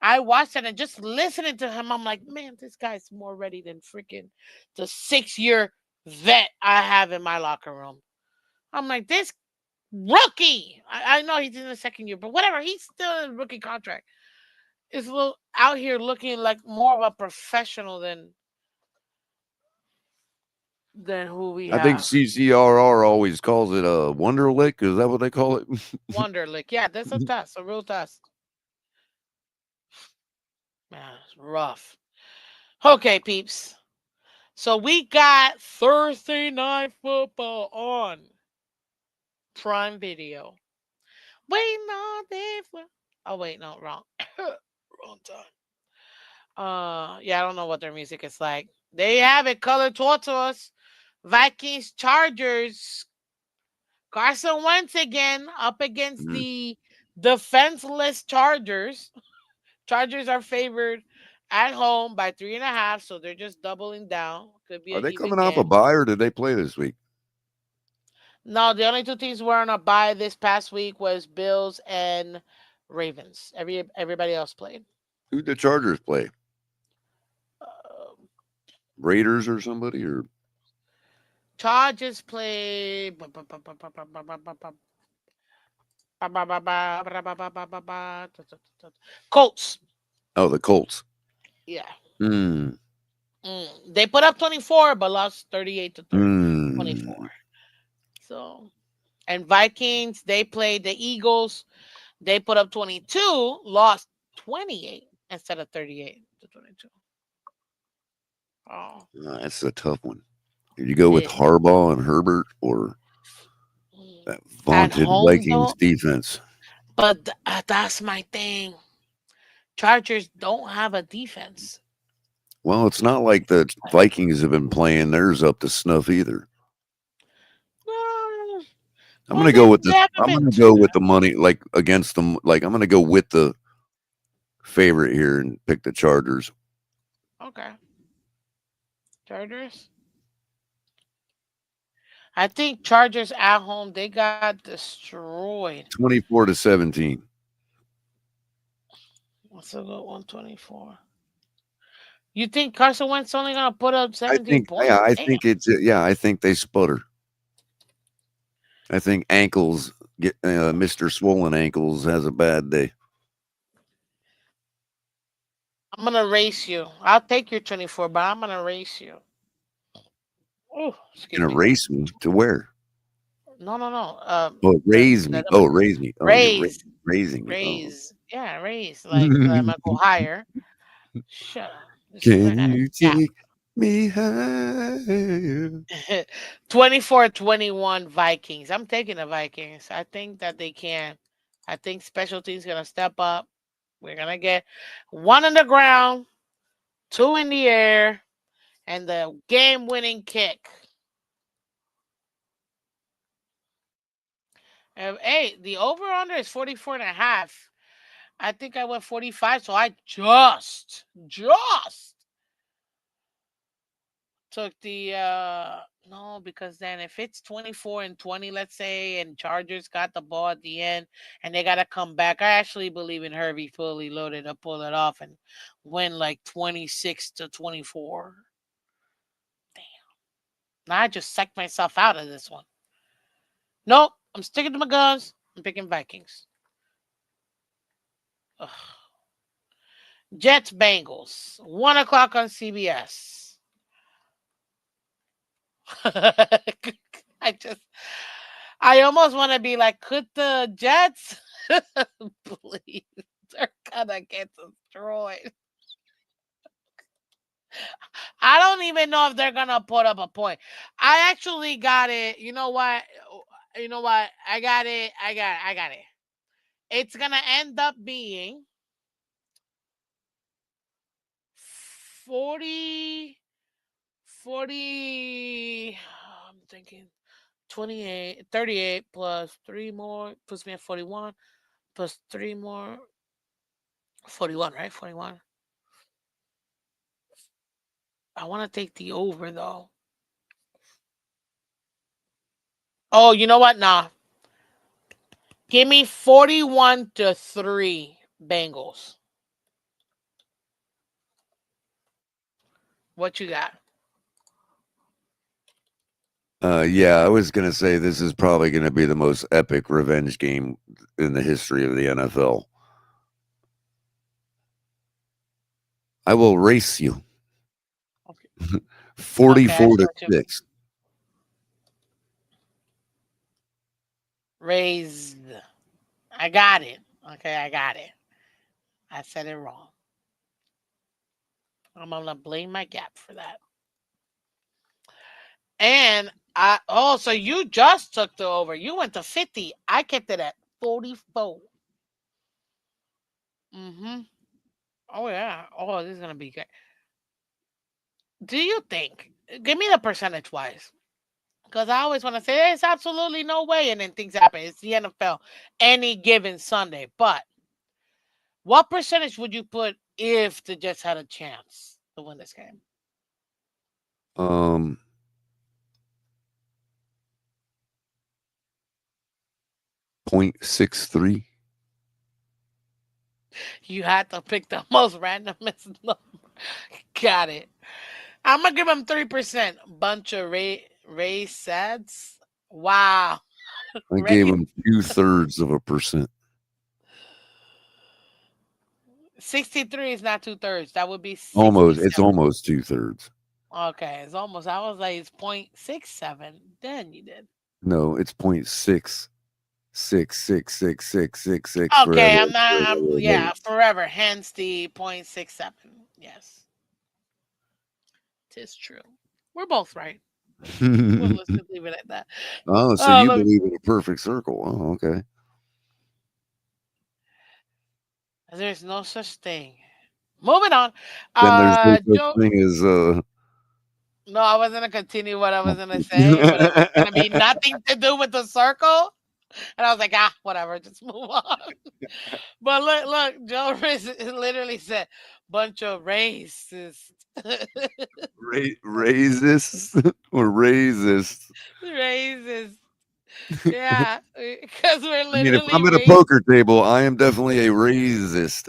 I watched it and just listening to him, I'm like, man, this guy's more ready than freaking the 6-year vet I have in my locker room. I'm like, this rookie. I know he's in the second year, but whatever. He's still in a rookie contract. Is a little out here looking like more of a professional than who we I think have. CCRR always calls it a Wonderlick. Is that what they call it? Wonderlick. Yeah, that's a test, a real test. Man, it's rough. Okay, peeps. So we got Thursday night football on Prime Video. Waiting all day for. Oh wait, no, wrong, wrong time. Yeah, I don't know what their music is like. There you have it. Color Tortoise, Vikings, Chargers. Carson Wentz again up against Mhm. the defenseless Chargers. Chargers are favored at home by 3.5, so they're just doubling down. Could be Are an they even coming off a game. bye or did they play this week? No, the only two teams were on a bye this past week was Bills and Ravens. Everybody else played. Who'd the Chargers play? Uh, Raiders or somebody? Or Chargers played Colts. oh, the Colts. Yeah. Hmm. They put up 24 but lost 38 to 24. Hmm. So, and Vikings, they played the Eagles. They put up 22, lost 28 instead of 38 to 22. Oh, That's a tough one. Did you go with it, Harbaugh and Herbert or that at vaunted home Vikings though, defense? but that's my thing. Chargers don't have a defense. Well, it's not like the Vikings have been playing theirs up to snuff either. Uh, I'm well, gonna go with they the haven't I'm been gonna too go with bad. the money like against them. Like I'm gonna go with the favorite here and pick the Chargers. Okay, Chargers. I think Chargers at home they got destroyed. 24-17. What's a good 124? You think Carson Wentz only gonna put up I 17 think, yeah, points? I Damn. think it's, yeah, I think they sputter. I think ankles get Mr. Swollen Ankles has a bad day. I'm gonna race you. I'll take your 24, but I'm gonna race you. Oh, You're excuse gonna me. race me to where? No, no, no. Oh, raise The me. number Oh, raise me. Oh, you're raise, raising me. Oh. raise. Yeah, raise. Like I'm gonna go higher. Shut up. This is Can a you gap. take me higher? 24-21 Vikings. I'm taking the Vikings. I think that they can. I think special teams gonna step up. We're gonna get one on the ground, two in the air, and the game winning kick. Hey, the over under is 44 and a half. I think I went 45, so I just took the no, because then if it's 24 and 20, let's say, and Chargers got the ball at the end and they gotta come back, I actually believe in Herbie fully loaded to pull it off and win like 26-24. Damn. Now I just psyched myself out of this one. Nope, I'm sticking to my guns. I'm picking Vikings. Ugh. Jets Bengals, 1 o'clock on CBS. I just, I almost want to be like, could the Jets please? They're gonna get destroyed. I don't even know if they're gonna put up a point. I actually got it. You know what? You know what? I got it. I got it. It's gonna end up being 40, 40. I'm thinking 28, 38 plus three more puts me at 41 plus three more 41, right? 41. I want to take the over though. Oh, you know what? Nah. Give me 41-3 Bengals. What you got? Yeah, I was gonna say this is probably gonna be the most epic revenge game in the history of the NFL. I will race you. Okay. Okay, I 44 see to what you 6. raised. I got it. Okay, I got it. I said it wrong. I'm gonna blame my gap for that. And I oh, so you just took the over. You went to 50. I kept it at 44. Mm-hmm. Oh yeah. Oh, this is gonna be good. Do you think? Give me the percentage wise, because I always want to say there's absolutely no way, and then things happen. It's the NFL, any given Sunday. But what percentage would you put if the Jets had a chance to win this game? Um 0.63. You had to pick the most randomest number. Got it. I'm gonna give him 3%. Bunch of Ray Sads. Wow. I gave Ray him 2/3%. 63 is not 2/3. That would be Almost. It's 67. almost 2/3. Okay, it's almost. I was like, it's 0.67. Then you did. No, it's 0.66666666 Okay, forever. I'm not. Yeah, forever. Hence the 0.67. Yes, tis true. We're both right. Well, let's just leave it at that. Oh, so you Let me, believe in a perfect circle. Oh, okay. there's no such thing. Moving on. Then there's no such Joe. thing as No, I was gonna continue what I was gonna say, but it was gonna be nothing to do with the circle. And I was like, ah, whatever, just move on. But look, Joe literally said, bunch of racist. racist or racist. Racist. Yeah, because we're I mean, if literally I'm at a race. poker table, I am definitely a racist.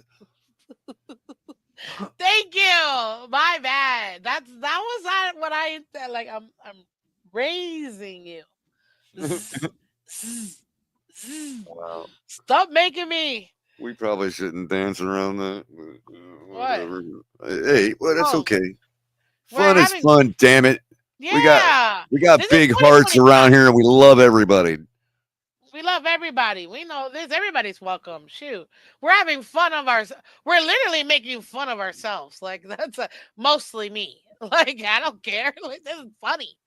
Thank you. My bad. That was not what I said. Like I'm raising you. Zzz, zzz, zzz. Wow. Stop making me. We probably shouldn't dance around that. But, What? whatever. Hey, well, that's Oh, okay. we're Fun is having. fun. Damn it. We got Yeah. we got This is big hearts 2025. around here, and we love everybody. We love everybody. We know this. Everybody's welcome. Shoot, we're having fun of our. We're literally making fun of ourselves. Like that's mostly me. Like I don't care. Like this is funny.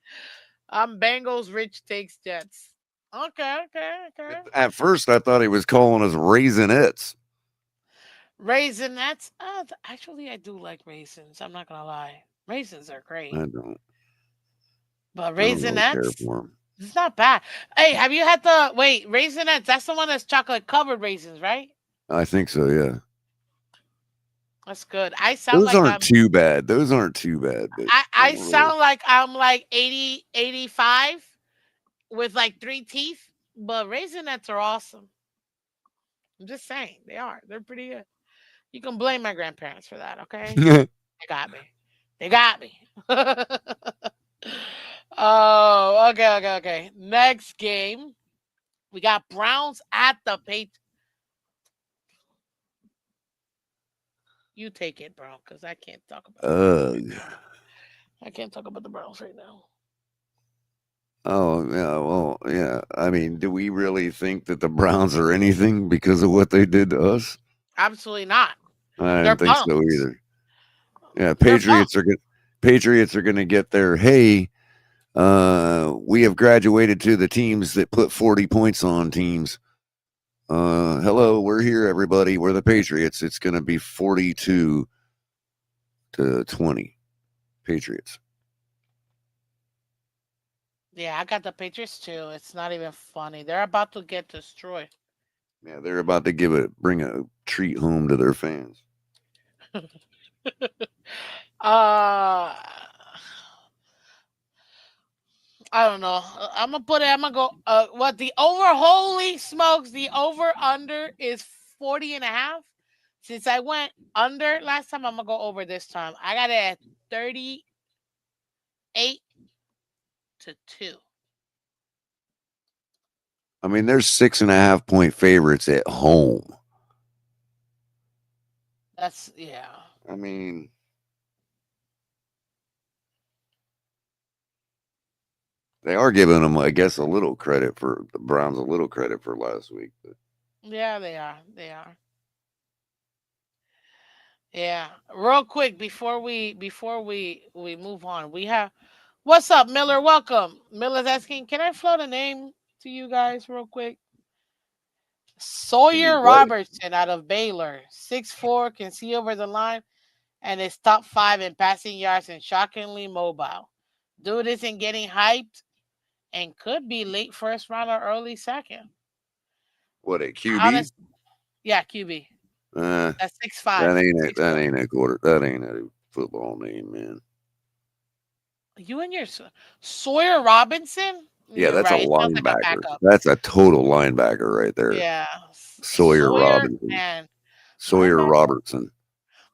Bengals. Rich takes Jets. Okay, okay, okay. At first, I thought he was calling us raisinets. Raisinets. Actually, I do like raisins. I'm not gonna lie. Raisins are great, I don't. but I don't really care raisinets. for him. It's not bad. Hey, have you had the wait raisinets? That's the one that's chocolate covered raisins, right? I think so. Yeah. That's good. I sound Those like aren't too bad. Those aren't too bad, but I I don't really. sound like I'm like 80, 85 with like three teeth, but raisinets are awesome. I'm just saying they are. They're pretty good. You can blame my grandparents for that, okay? They got me. They got me. Oh, okay, okay, okay. Next game, we got Browns at the Patriots. You take it, bro, because I can't talk about the Browns right Ugh. now. I can't talk about the Browns right now. Oh yeah. Well, yeah. I mean, do we really think that the Browns are anything because of what they did to us? Absolutely not. I They're didn't think so bums. either. Yeah. They're bums. Patriots are going to get their hey. We have graduated to the teams that put 40 points on teams. Hello, we're here, everybody. We're the Patriots. It's going to be 42-20 Patriots. Yeah, I got the Patriots too. It's not even funny. They're about to get destroyed. Yeah, they're about to bring a treat home to their fans. uh I don't know. I'm gonna put it. I'm gonna go. What the over? Holy smokes! The over under is 40 and a half. Since I went under last time, I'm gonna go over this time. I got it at 38-2. I mean, they're 6.5 point favorites at home. That's yeah. I mean, they are giving them, I guess, a little credit for the Browns, a little credit for last week. But Yeah, they are. They are. Yeah. Real quick before we move on, we have what's up, Miller? Welcome. Miller's asking, can I float a name to you guys real quick? can you Sawyer what? Robertson out of Baylor, 6'4", can see over the line, and is top 5 in passing yards and shockingly mobile. Dude isn't getting hyped and could be late first round or early second. What a QB? Honest, yeah, QB. Uh, That's 6'5", that 6'4". ain't a quarter. That ain't a football name, man. You and your Sawyer Robinson? Yeah, You're that's a right. It sounds like a linebacker. backup. That's a total linebacker right there. Yeah. Sawyer Sawyer Robinson. and Sawyer linebacker? Robertson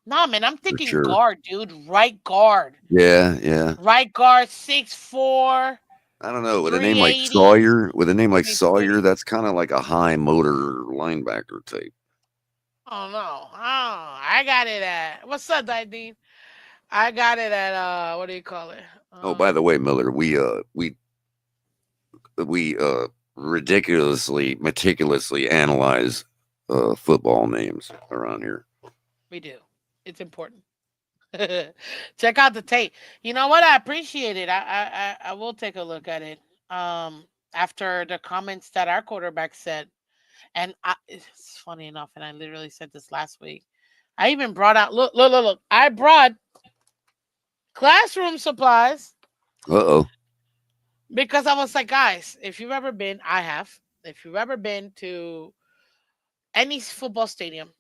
Nah, man, I'm for thinking sure. guard, dude. Right guard. Yeah, yeah. Right guard, 6'4", I don't know. With a name like 380. Sawyer, Maybe 380. that's kind of like a high motor linebacker type. Oh no. Oh, I got it at what's up, Dean? I got it at what do you call it? Oh, by the Um way, Miller, we ridiculously meticulously analyze football names around here. we do. It's important. Check out the tape. You know what? I appreciate it. I will take a look at it. After the comments that our quarterback said. And it's funny enough, and I literally said this last week. I even brought out look. I brought classroom supplies Uh-oh. because I was like, guys, if you've ever been, I have. If you've ever been to any football stadium,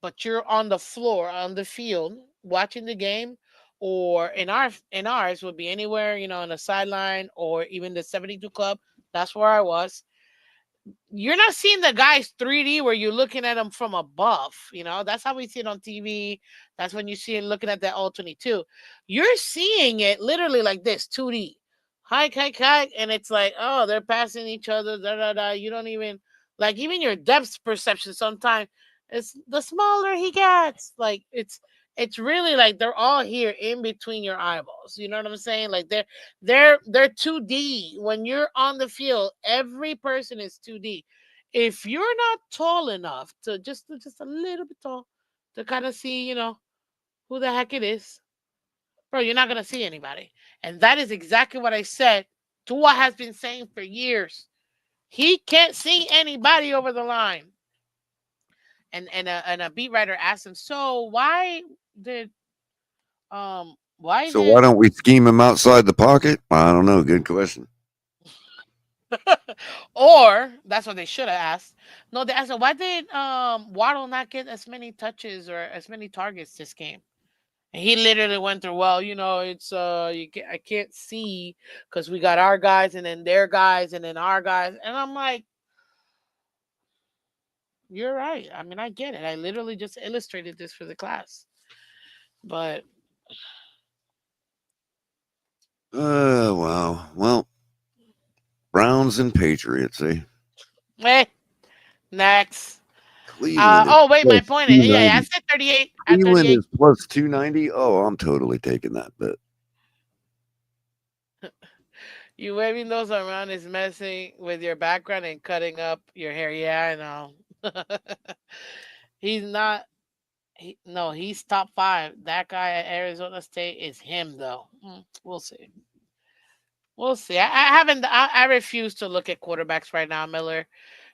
but you're on the floor, on the field, watching the game, or in ours would be anywhere, on the sideline or even the 72 club. That's where I was. you're not seeing the guys 3D where you're looking at them from above. That's how we see it on TV. That's when you see it looking at that all 22. You're seeing it literally like this 2D. Hike, hike, hike. And it's like, oh, they're passing each other. Da, da, da. You don't even, like, even your depth perception sometimes, it's the smaller he gets. Like, it's really like they're all here in between your eyeballs. You know what I'm saying? Like they're 2D. When you're on the field, every person is 2D. If you're not tall enough to just a little bit tall to kind of see, who the heck it is, bro, you're not gonna see anybody. And that is exactly what I said. Tua has been saying for years. He can't see anybody over the line. And a beat writer asked him, so did why So why did don't we scheme him outside the pocket? I don't know. Good question. or that's what they should have asked. No, they asked, why did Waddle not get as many touches or as many targets this game? And he literally went through, well, it's I can't see because we got our guys and then their guys and then our guys. And I'm like, you're right. I mean, I get it. I literally just illustrated this for the class. But Wow. Well, Browns and Patriots, eh? hey, next. Cleveland is Oh wait, my plus point is, yeah, I 290. said 38 at Cleveland 38. is plus 290. Oh, I'm totally taking that bet. You waving those around is messing with your background and cutting up your hair. Yeah, I know. He's not. No, he's top five. That guy at Arizona State is him, though. We'll see. We'll see. I haven't. I refuse to look at quarterbacks right now, Miller.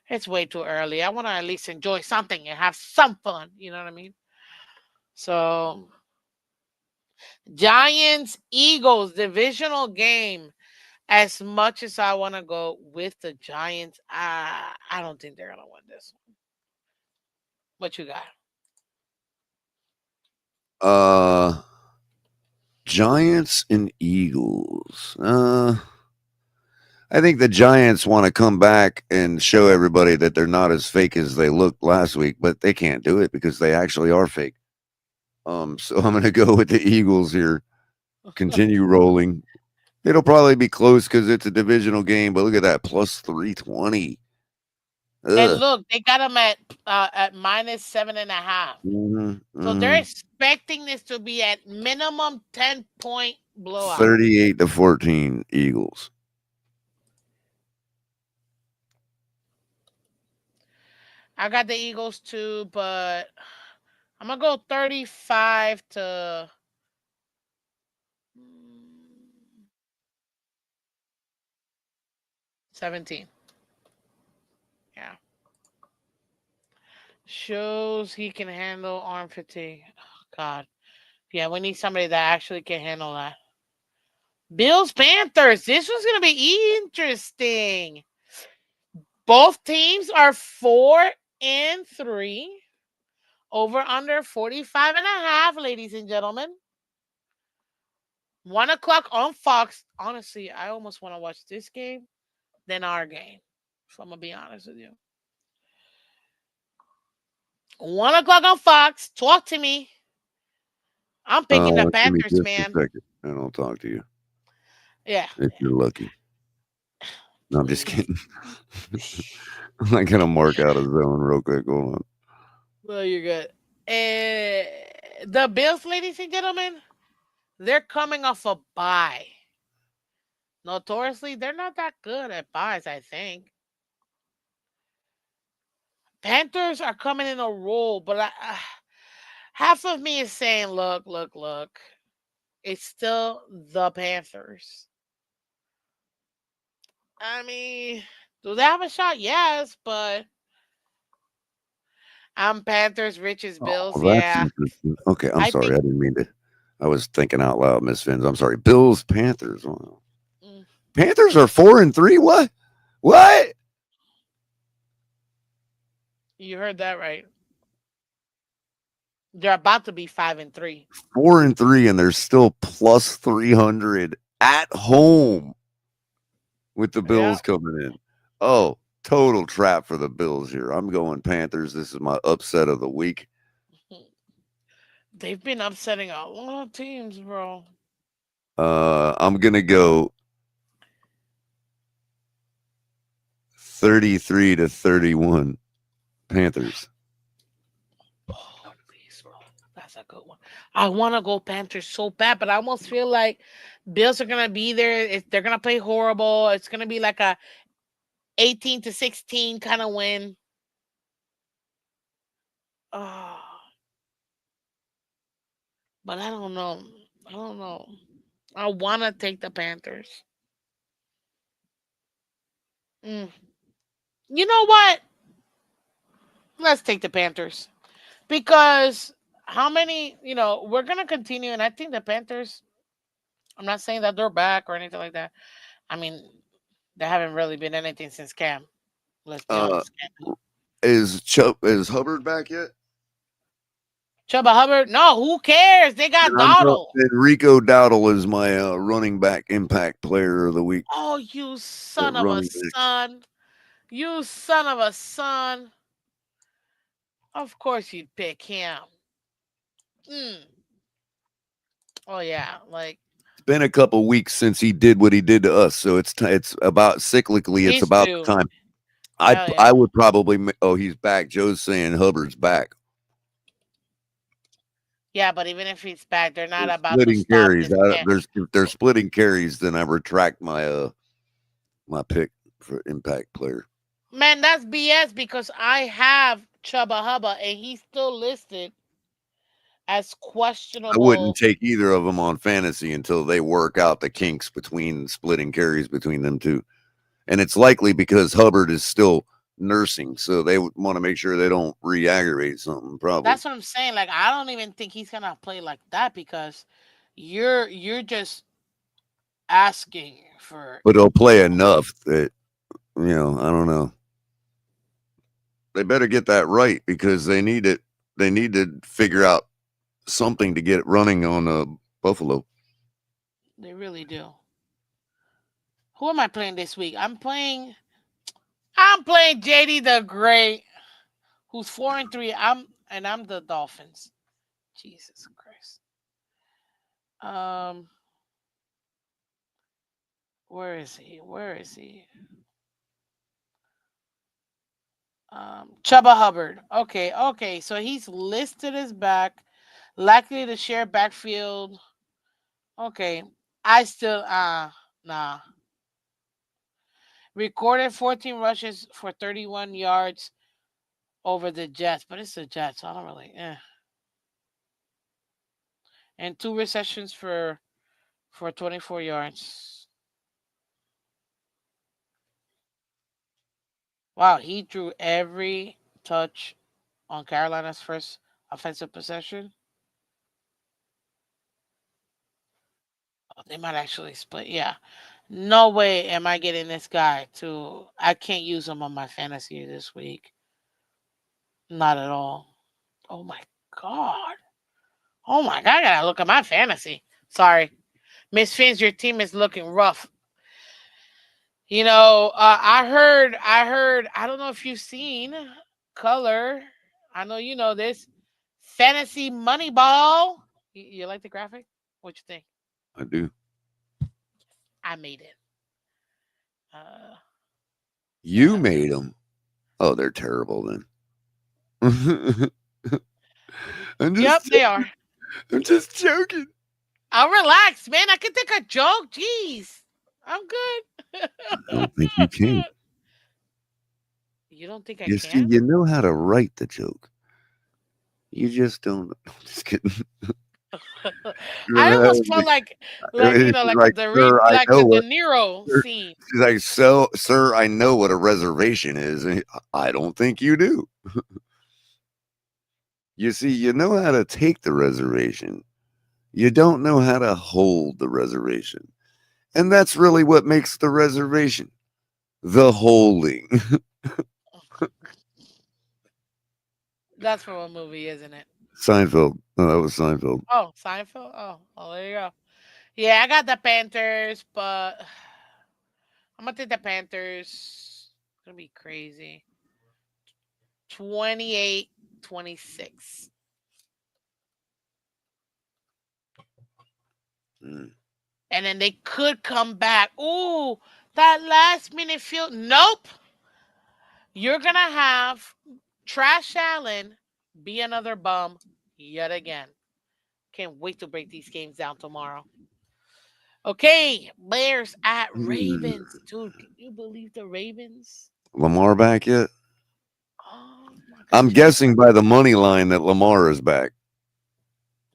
It's way too early. I want to at least enjoy something and have some fun. You know what I mean? So, Giants Eagles divisional game. As much as I want to go with the Giants, I don't think they're gonna win this one. What you got? Uh, Giants and Eagles. I think the Giants want to come back and show everybody that they're not as fake as they looked last week, but they can't do it because they actually are fake. So I'm going to go with the Eagles here. Continue rolling. It'll probably be close because it's a divisional game, but look at that plus 320. And Ugh. look, they got them at -7.5. Mhm, So they're mhm. expecting this to be at minimum 10-point blowout. 38 to 14 Eagles. I got the Eagles too, but I'm gonna go 35 to 17. Yeah. Shows he can handle arm fatigue. Oh, God. Yeah, we need somebody that actually can handle that. Bills Panthers. This was going to be interesting. Both teams are 4-3. Over under 45.5, ladies and gentlemen. 1 o'clock on Fox. Honestly, I almost want to watch this game than our game. If I'm going to be honest with you. 1 o'clock on Fox. Talk to me. I'm picking the Give me Panthers, just a man. second and I'll talk to you Yeah, if you're lucky. No, I'm just please. kidding. I'm not going to mark out a zone real quick. Hold on. Well, you're good. The Bills, ladies and gentlemen, they're coming off a bye. Notoriously, they're not that good at buys, I think. Panthers are coming in a roll, but half of me is saying, look, look, look. It's still the Panthers. I mean, do they have a shot? Yes, but I'm Panthers, Rich's Oh, Bills. well, that's Yeah, interesting. Okay, I'm I sorry. think. I didn't mean to. I was thinking out loud, Miss Fins. I'm sorry. Bills, Panthers. Wow. mm, Panthers are 4-3. What? What? You heard that right. They're about to be 5-3. 4-3, and they're still plus 300 at home with the Yeah, Bills coming in. Oh. total trap for the Bills here. I'm going Panthers. This is my upset of the week. They've been upsetting a lot of teams, bro. I'm gonna go 33-31 Panthers. Holy smoke. That's a good one. I want to go Panthers so bad, but I almost feel like Bills are going to be there. They're going to play horrible. It's going to be like a 18-16 kind of win. Oh, but I don't know. I don't know. I want to take the Panthers. Mm. You know what? Let's take the Panthers because how many? We're gonna continue, and I think the Panthers. I'm not saying that they're back or anything like that. I mean, they haven't really been anything since Cam. Let's be Uh, honest. is Hubbard back yet? Chuba Hubbard? No, who cares? They got And I'm Donald. Rico Dowdle is my running back impact player of the week. Oh, you son of a Running back. son. You son of a son. Of course you'd pick him. Mm. Oh, yeah. Like, It's been a couple weeks since he did what he did to us, so it's about cyclically. It's he's about due. the time. Hell I yeah. would probably. Oh, he's back. Joe's saying Hubbard's back. Yeah, but even if he's back, they're not They're about to splitting stop carries. this camp. If they're splitting carries, then I retract my pick for impact player. Man, that's BS because I have Chuba Hubba and he's still listed as I wouldn't questionable. take either of them on fantasy until they work out the kinks between splitting carries between them two. And it's likely because Hubbard is still nursing, so they want to make sure they don't re-aggravate something. Probably, That's what I'm saying. Like, I don't even think he's gonna play like that because you're just asking for but he'll play enough that I don't know. They better get that right because they need it. They need to figure out something to get it running on Buffalo. they really do. Who am I playing this week? I'm playing JD the Great, who's 4-3. I'm the Dolphins. Jesus Christ. Um, where is he? Where is he? Chuba Hubbard. Okay, okay. So he's listed as back, likely to share backfield. Okay. I still nah. Recorded 14 rushes for 31 yards over the Jets, but it's the Jets, so I don't really and two receptions for 24 yards. Wow, he drew every touch on Carolina's first offensive possession. Oh, they might actually split. Yeah. No way am I getting this guy to. I can't use him on my fantasy this week. Not at all. Oh my god. Oh my god. I gotta look at my fantasy. Sorry. Miss Fins, your team is looking rough. I don't know if you've seen Color. I know you know this. Fantasy Moneyball. You like the graphic? What you think? I do. I made it. Uh, You yeah. made them. Oh, they're terrible then. I'm Yep, just they are. I'm just joking. I'll relax, man. I can take a joke. Jeez. I'm good. I don't think you can. You don't think I You see, can? you know how to write the joke. You just don't. I'm just kidding. I Remember almost that? felt like She's like a like, sir, I like know a De what. Niro Sir. scene. She's like, so, sir, I know what a reservation is. I don't think you do. You see, you know how to take the reservation. You don't know how to hold the reservation. And that's really what makes the reservation the holding. That's from a movie, isn't it? Seinfeld. No, that was Seinfeld. Oh, Seinfeld. Oh, there you go. Yeah, I got the Panthers, but I'm gonna take the Panthers. gonna be crazy. 28-26. Mm. And then they could come back. Ooh, that last minute field. Nope. You're gonna have Trash Allen be another bum yet again. Can't wait to break these games down tomorrow. Okay, Bears at Mm. Ravens. Dude, can you believe the Ravens? Lamar back yet? Oh my I'm gosh, yes. guessing by the money line that Lamar is back.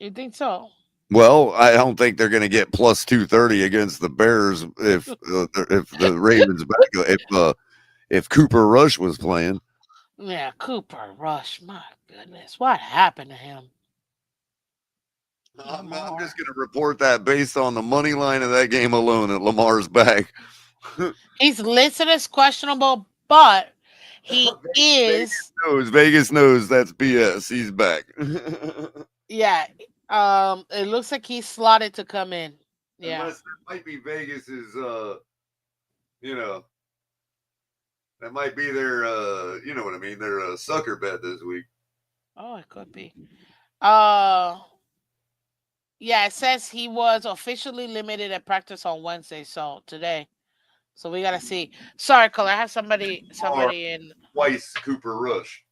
You think so? Well, I don't think they're going to get plus 230 against the Bears if the Ravens back if Cooper Rush was playing. Yeah, Cooper Rush. My goodness, what happened to him? I'm Lamar. just going to report that based on the money line of that game alone that Lamar's back. He's listed as questionable, but he Vegas is. knows. Vegas knows that's BS. He's back. Yeah. It looks like he's slotted to come in. Yeah. Unless that might be Vegas's you know, that might be their you know what I mean, their sucker bet this week. Oh, it could be. Uh, yeah. It says he was officially limited at practice on Wednesday, so today. So we gotta see. Sorry, Color. I have somebody. Or Somebody in. twice Cooper Rush.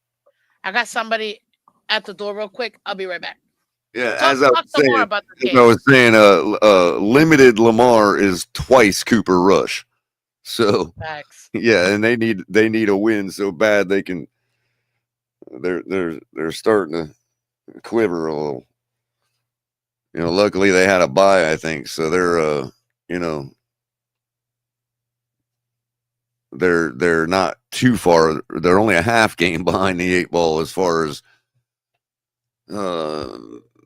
I got somebody at the door real quick. I'll be right back. Yeah, Talk some more about this as I game. was saying, limited Lamar is twice Cooper Rush. So Facts. yeah, and they need a win so bad they can they're starting to quiver a little. You know, luckily they had a bye, I think, so they're you know they're not too far. They're only a half game behind the eight ball as far as uh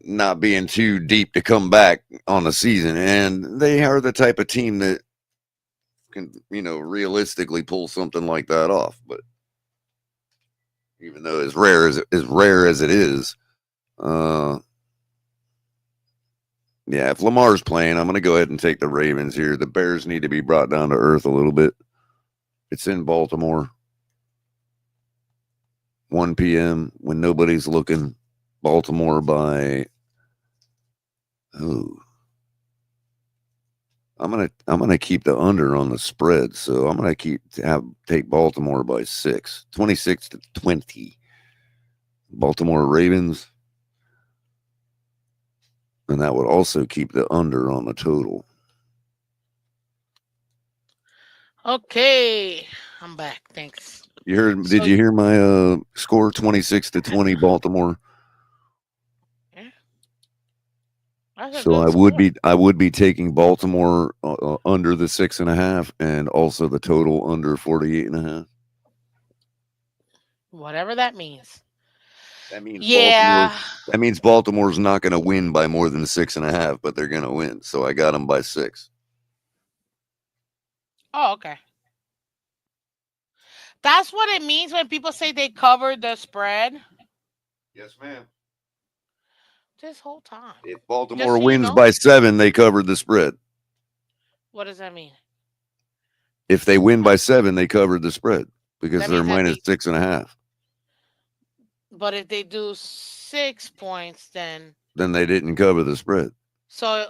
not being too deep to come back on the season, and they are the type of team that can realistically pull something like that off. But even though as rare as it is, uh yeah, if Lamar's playing, I'm going to go ahead and take the Ravens here. The Bears need to be brought down to earth a little bit. It's in Baltimore, 1 p.m. when nobody's looking. Baltimore by oh, I'm gonna keep the under on the spread, so I'm gonna take Baltimore by 6, 26-20. Baltimore Ravens, and that would also keep the under on the total. Okay, I'm back. Thanks. You heard? Did So you hear my score? 26-20, Baltimore. yeah, that's a So good I would score. be I would be taking Baltimore under the 6.5, and also the total under 48.5. Whatever that means. That means Baltimore. Yeah. That means Baltimore's not going to win by more than 6.5, but they're going to win. So I got them by 6. Oh, okay. That's what it means when people say they covered the spread Yes, ma'am. this whole time. If Just Baltimore so you wins know, by 7, they covered the spread. what does that mean? If they win by 7, they covered the spread because That they're means that minus they. 6.5. But if they do 6 points, then Then they didn't cover the spread. so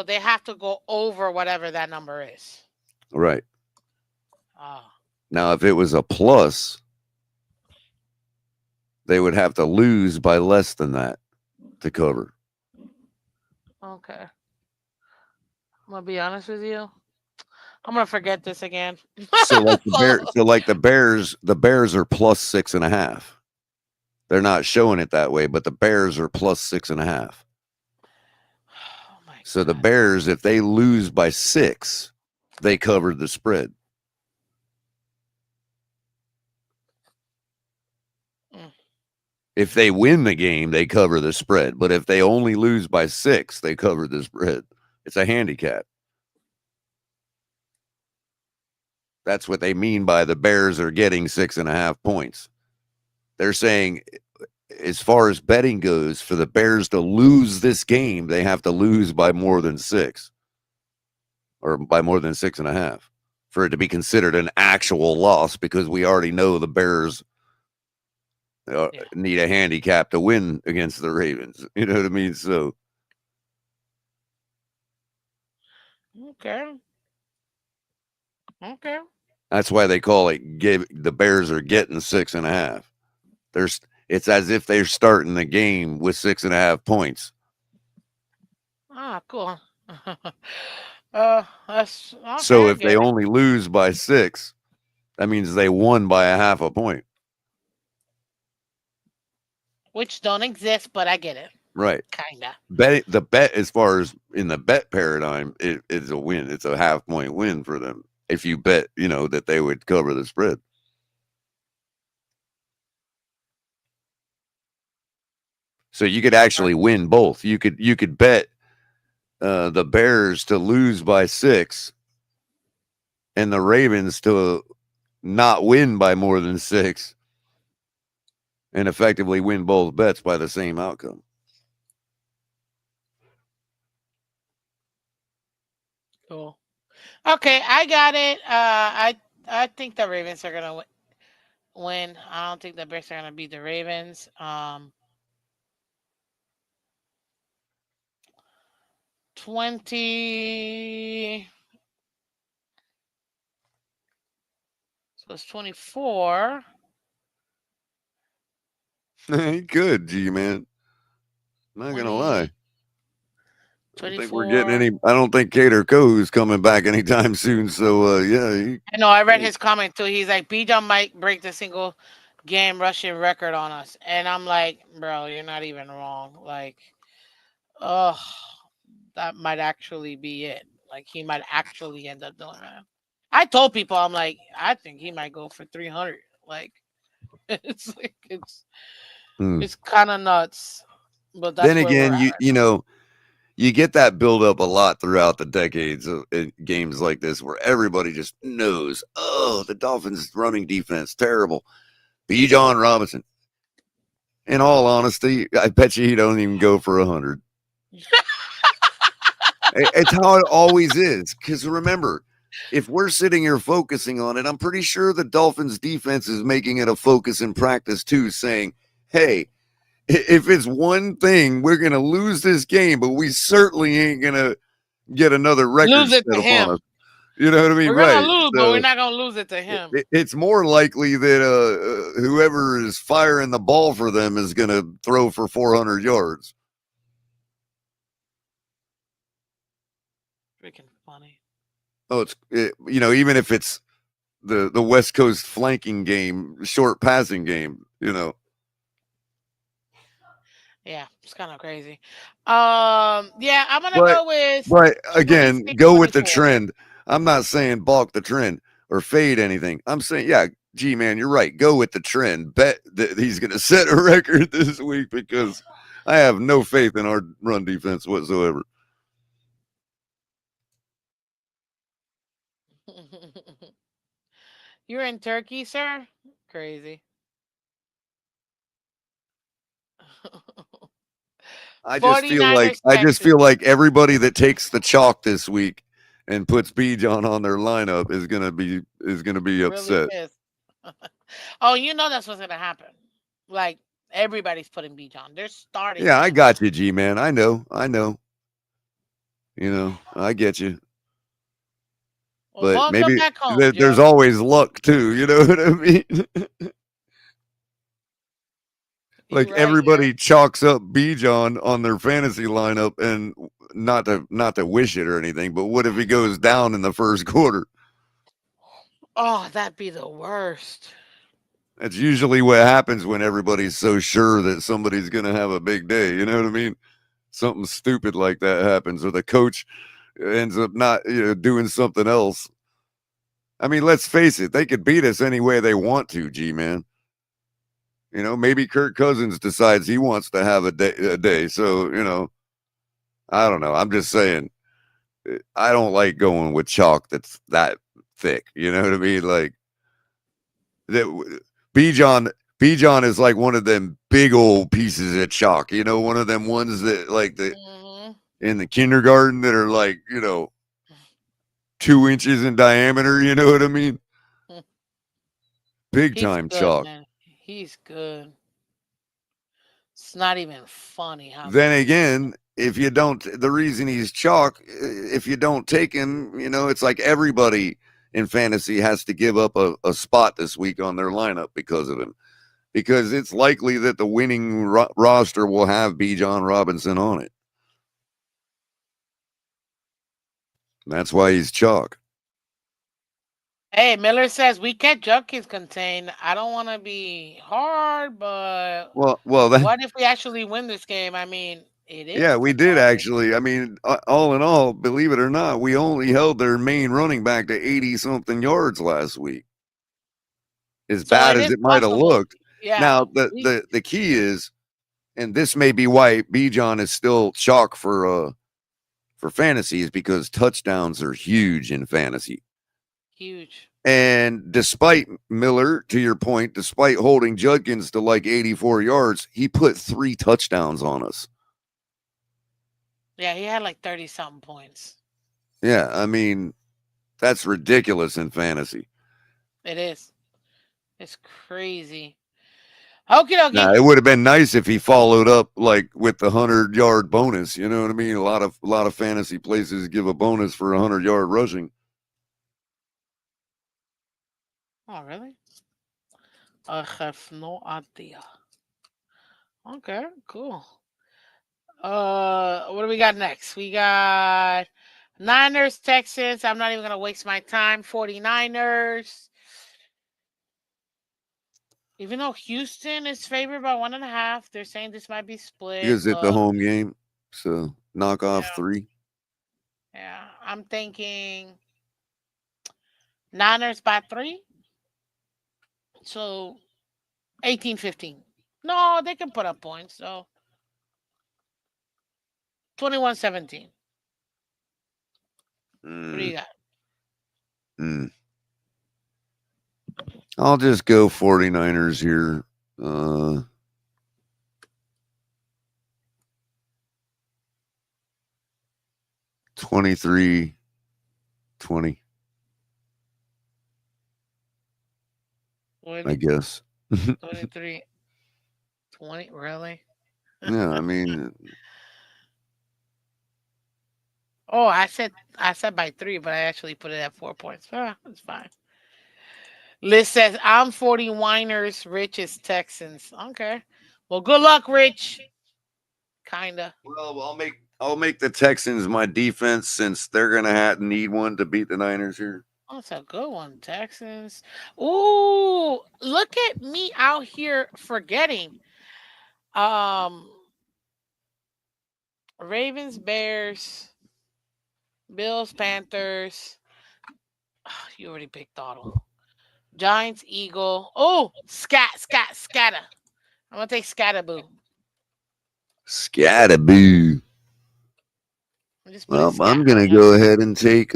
they have to go over whatever that number is. Right. Oh, Now, if it was a plus, they would have to lose by less than that to cover. okay. I'm gonna be honest with you. I'm gonna forget this again. So like the So- bear, so like the Bears are plus 6.5. They're not showing it that way, but the Bears are plus 6.5. oh my So the god. Bears, if they lose by 6, they covered the spread. Mm. If they win the game, they cover the spread. But if they only lose by 6, they cover the spread. It's a handicap. That's what they mean by the Bears are getting 6.5 points. They're saying, as far as betting goes, for the Bears to lose this game, they have to lose by more than 6 or by more than 6.5. for it to be considered an actual loss because we already know the Bears Yeah. need a handicap to win against the Ravens. You know what I mean? So Okay. Okay. that's why they call it the Bears are getting 6.5. There's it's as if they're starting the game with 6.5 points. Ah, cool. That's okay. So I if they get it. only lose by 6, that means they won by a half a point. Which don't exist, but I get it. Right. Kinda. The bet as far as in the bet paradigm, it is a win. It's a half point win for them. If you bet, that they would cover the spread. So you could actually win both. You could bet the Bears to lose by 6 and the Ravens to not win by more than 6 and effectively win both bets by the same outcome. Cool. Okay, I got it. I think the Ravens are gonna win. I don't think the Bears are gonna beat the Ravens. 20. So it's 24. He could, G man. Not gonna 20. lie. I don't think we're getting 24. any. I don't think Cater Co's coming back anytime soon. So yeah, I know. I read his comment too. He's like, Bijan might break the single game rushing record on us, and I'm like, bro, you're not even wrong. Like, oh, that might actually be it. Like, he might actually end up doing that. I told people, I'm like, I think he might go for 300. Like, it's Hmm. it's kind of nuts, but Then that's where we're again, at you right you know you get that build up a lot throughout the decades of games like this where everybody just knows, oh, the Dolphins running defense terrible. B. John Robinson. In all honesty, I bet you he don't even go for 100. It's how it always is. Because remember, if we're sitting here focusing on it, I'm pretty sure the Dolphins defense is making it a focus in practice too, saying, hey, if it's one thing, we're going to lose this game, but we certainly ain't going to get another now. record Lose it set to upon him. us. You know what I mean? We're gonna Right. lose, but we're So not gonna lose it to him. it's more likely that whoever is firing the ball for them is going to throw for 400 yards. Freaking funny. Oh, even if it's the West Coast flanking game, short passing game. Yeah, it's kind of crazy. Yeah, I'm gonna But go with but again, 26, go with the 24. trend. I'm not saying balk the trend or fade anything. I'm saying, yeah, gee, man, you're right. Go with the trend. Bet that he's going to set a record this week because I have no faith in our run defense whatsoever. You're in Turkey, sir? Crazy. I just feel like 49ers, I just Texans. feel like everybody that takes the chalk this week and puts Bijan on their lineup is gonna be Really upset. pissed. Oh, you know that's what's gonna happen. Like everybody's putting Bijan. They're starting Yeah, I him. got you, G man. I know. I get you. Well, But welcome maybe back home, there's Joe. always luck too. You know what I mean? You Like right, yo. everybody chalks up Bijan on their fantasy lineup, and not to wish it or anything, but what if he goes down in the first quarter? Oh, that'd be the worst. That's usually what happens when everybody's so sure that somebody's going to have a big day. You know what I mean? Something stupid like that happens, or the coach ends up not doing something else. I mean, let's face it, they could beat us any way they want to, G man. Maybe Kirk Cousins decides he wants to have a day. So, I don't know. I'm just saying, I don't like going with chalk that's that thick. You know what I mean? Like that. Bijan Bijan is like one of them big old pieces of chalk. One of them ones that like the Hmm. in the kindergarten that are like 2 inches in diameter. You know what I mean? Hmm. Big He's time good, chalk. man. He's good. It's not even funny how Then good he is. again, if you don't, the reason he's chalk, if you don't take him, it's like everybody in fantasy has to give up a spot this week on their lineup because of him. Because it's likely that the winning roster will have B. John Robinson on it. That's why he's chalk. Hey, Miller says we can't junkies contain. I don't want to be hard, but Well, that what if we actually win this game? I mean, it yeah, is we did contained. actually. I mean, all in all, believe it or not, we only held their main running back to 80 something yards last week. As So bad it as is it might have possible. looked. Yeah, Now, the we the the key is, and this may be why Bijan is still chalk for fantasy, is because touchdowns are huge in fantasy. huge. And despite Miller, to your point, despite holding Judkins to like 84 yards, he put 3 touchdowns on us. Yeah, he had like 30 something points. Yeah, I mean, that's ridiculous in fantasy. It is. It's crazy. Okie Now, dokie. it would have been nice if he followed up like with the 100-yard bonus. You know what I mean? A lot of fantasy places give a bonus for 100-yard rushing. Oh, really? I have no idea. Okay, cool. What do we got next? We got Niners, Texans. I'm not even gonna waste my time. 49ers. Even though Houston is favored by 1.5, they're saying this might be split, Is it the but home game? So knock off yeah, 3. yeah. I'm thinking Niners by 3. So 18-15. No, they can put up points. So 21-17. What do Mm, you got? mm. I'll just go 49ers here. 23-20, I 20, guess. 23, 20. Really? Yeah, I mean, Oh, I said by 3, but I actually put it at 4 points. Ah, that's fine. Liz says I'm 40 whiners, Rich is Texans. Okay. Well, good luck, Rich. Kinda. well, I'll make the Texans my defense since they're gonna need one to beat the Niners here. Oh, that's a good one, Texans. Ooh, look at me out here forgetting. Um, Ravens, Bears, Bills, Panthers. You already picked Auto. Giants, Eagle. Oh, scatter. I'm gonna take Scatterboo. Scataboo. I'm just putting Well, scat I'm on gonna the end. go ahead and take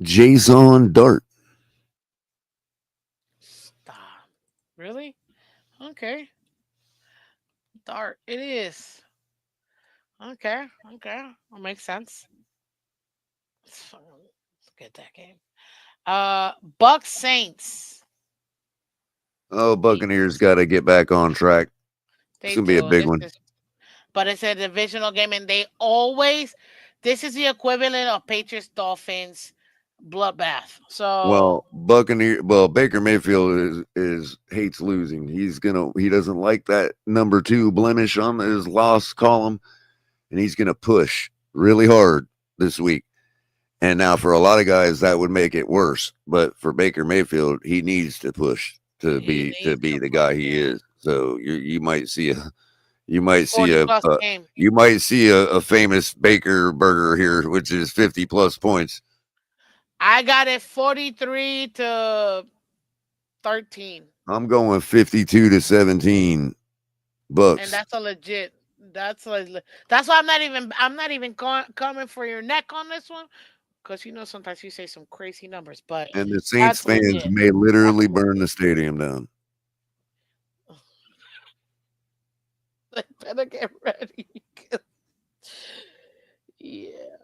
Jason Dart. Stop. Really? Okay. Dart. It is. Okay. Okay. That makes sense. Let's get that game. Bucks Saints. Oh, Buccaneers Eagles. got to get back on track. It's They gonna be a do, and big this one. is, but it's a divisional game, and they always. This is the equivalent of Patriots Dolphins bloodbath. So Well, Baker Mayfield is hates losing. He doesn't like that number 2 blemish on his loss column, and he's gonna push really hard this week. And now for a lot of guys that would make it worse, but for Baker Mayfield, he needs to push to he be to needs be to the push. guy he Yeah, is. So you might see a you might see 40 plus a game. you might see a famous Baker burger here, which is 50 plus points. I got it 43-13, I'm going 52-17 and Bucks. that's a legit. That's why I'm not even coming for your neck on this one, because sometimes you say some crazy numbers, but And the Saints that's fans legit. may That's literally burn legit. the stadium down. They better get ready. 'Cause- yeah.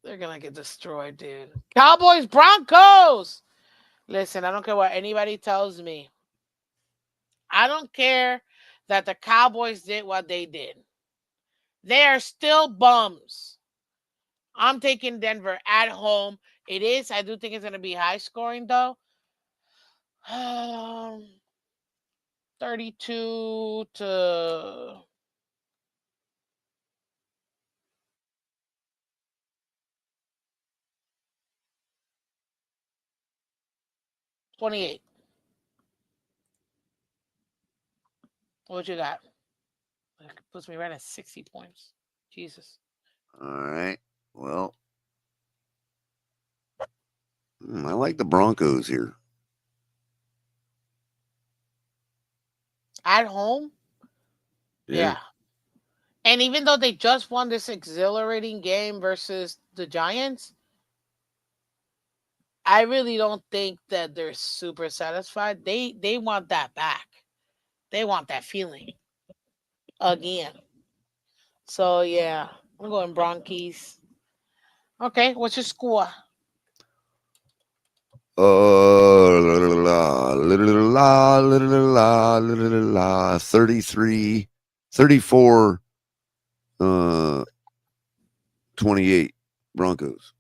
They're gonna get destroyed, dude. Cowboys, Broncos. Listen, I don't care what anybody tells me. I don't care that the Cowboys did what they did. They are still bums. I'm taking Denver at home. It is. I do think it's gonna be high scoring though. 32 to 28. What you got? That puts me right at 60 points. Jesus. All right. Well, I like the Broncos here. At home? Yeah. Yeah. And even though they just won this exhilarating game versus the Giants, I really don't think that they're super satisfied. They want that back. They want that feeling again. So yeah, I'm going Bronchies. Okay, what's your score? La, la, la, la, la, la, la, 33, 34, 28 Broncos.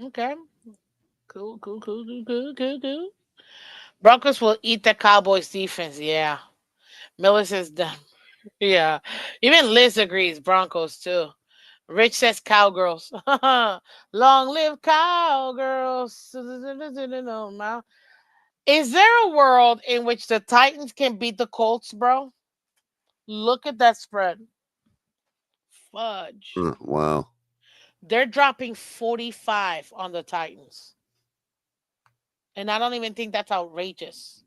Okay. Cool, cool, cool, cool, cool, cool, cool. Broncos will eat the Cowboys defense. Yeah. Miller says done. Yeah. Even Liz agrees. Broncos too. Rich says cowgirls. Long live cowgirls. Is there a world in which the Titans can beat the Colts, bro? Look at that spread. Fudge. Wow. They're dropping 45 on the Titans. And I don't even think that's outrageous.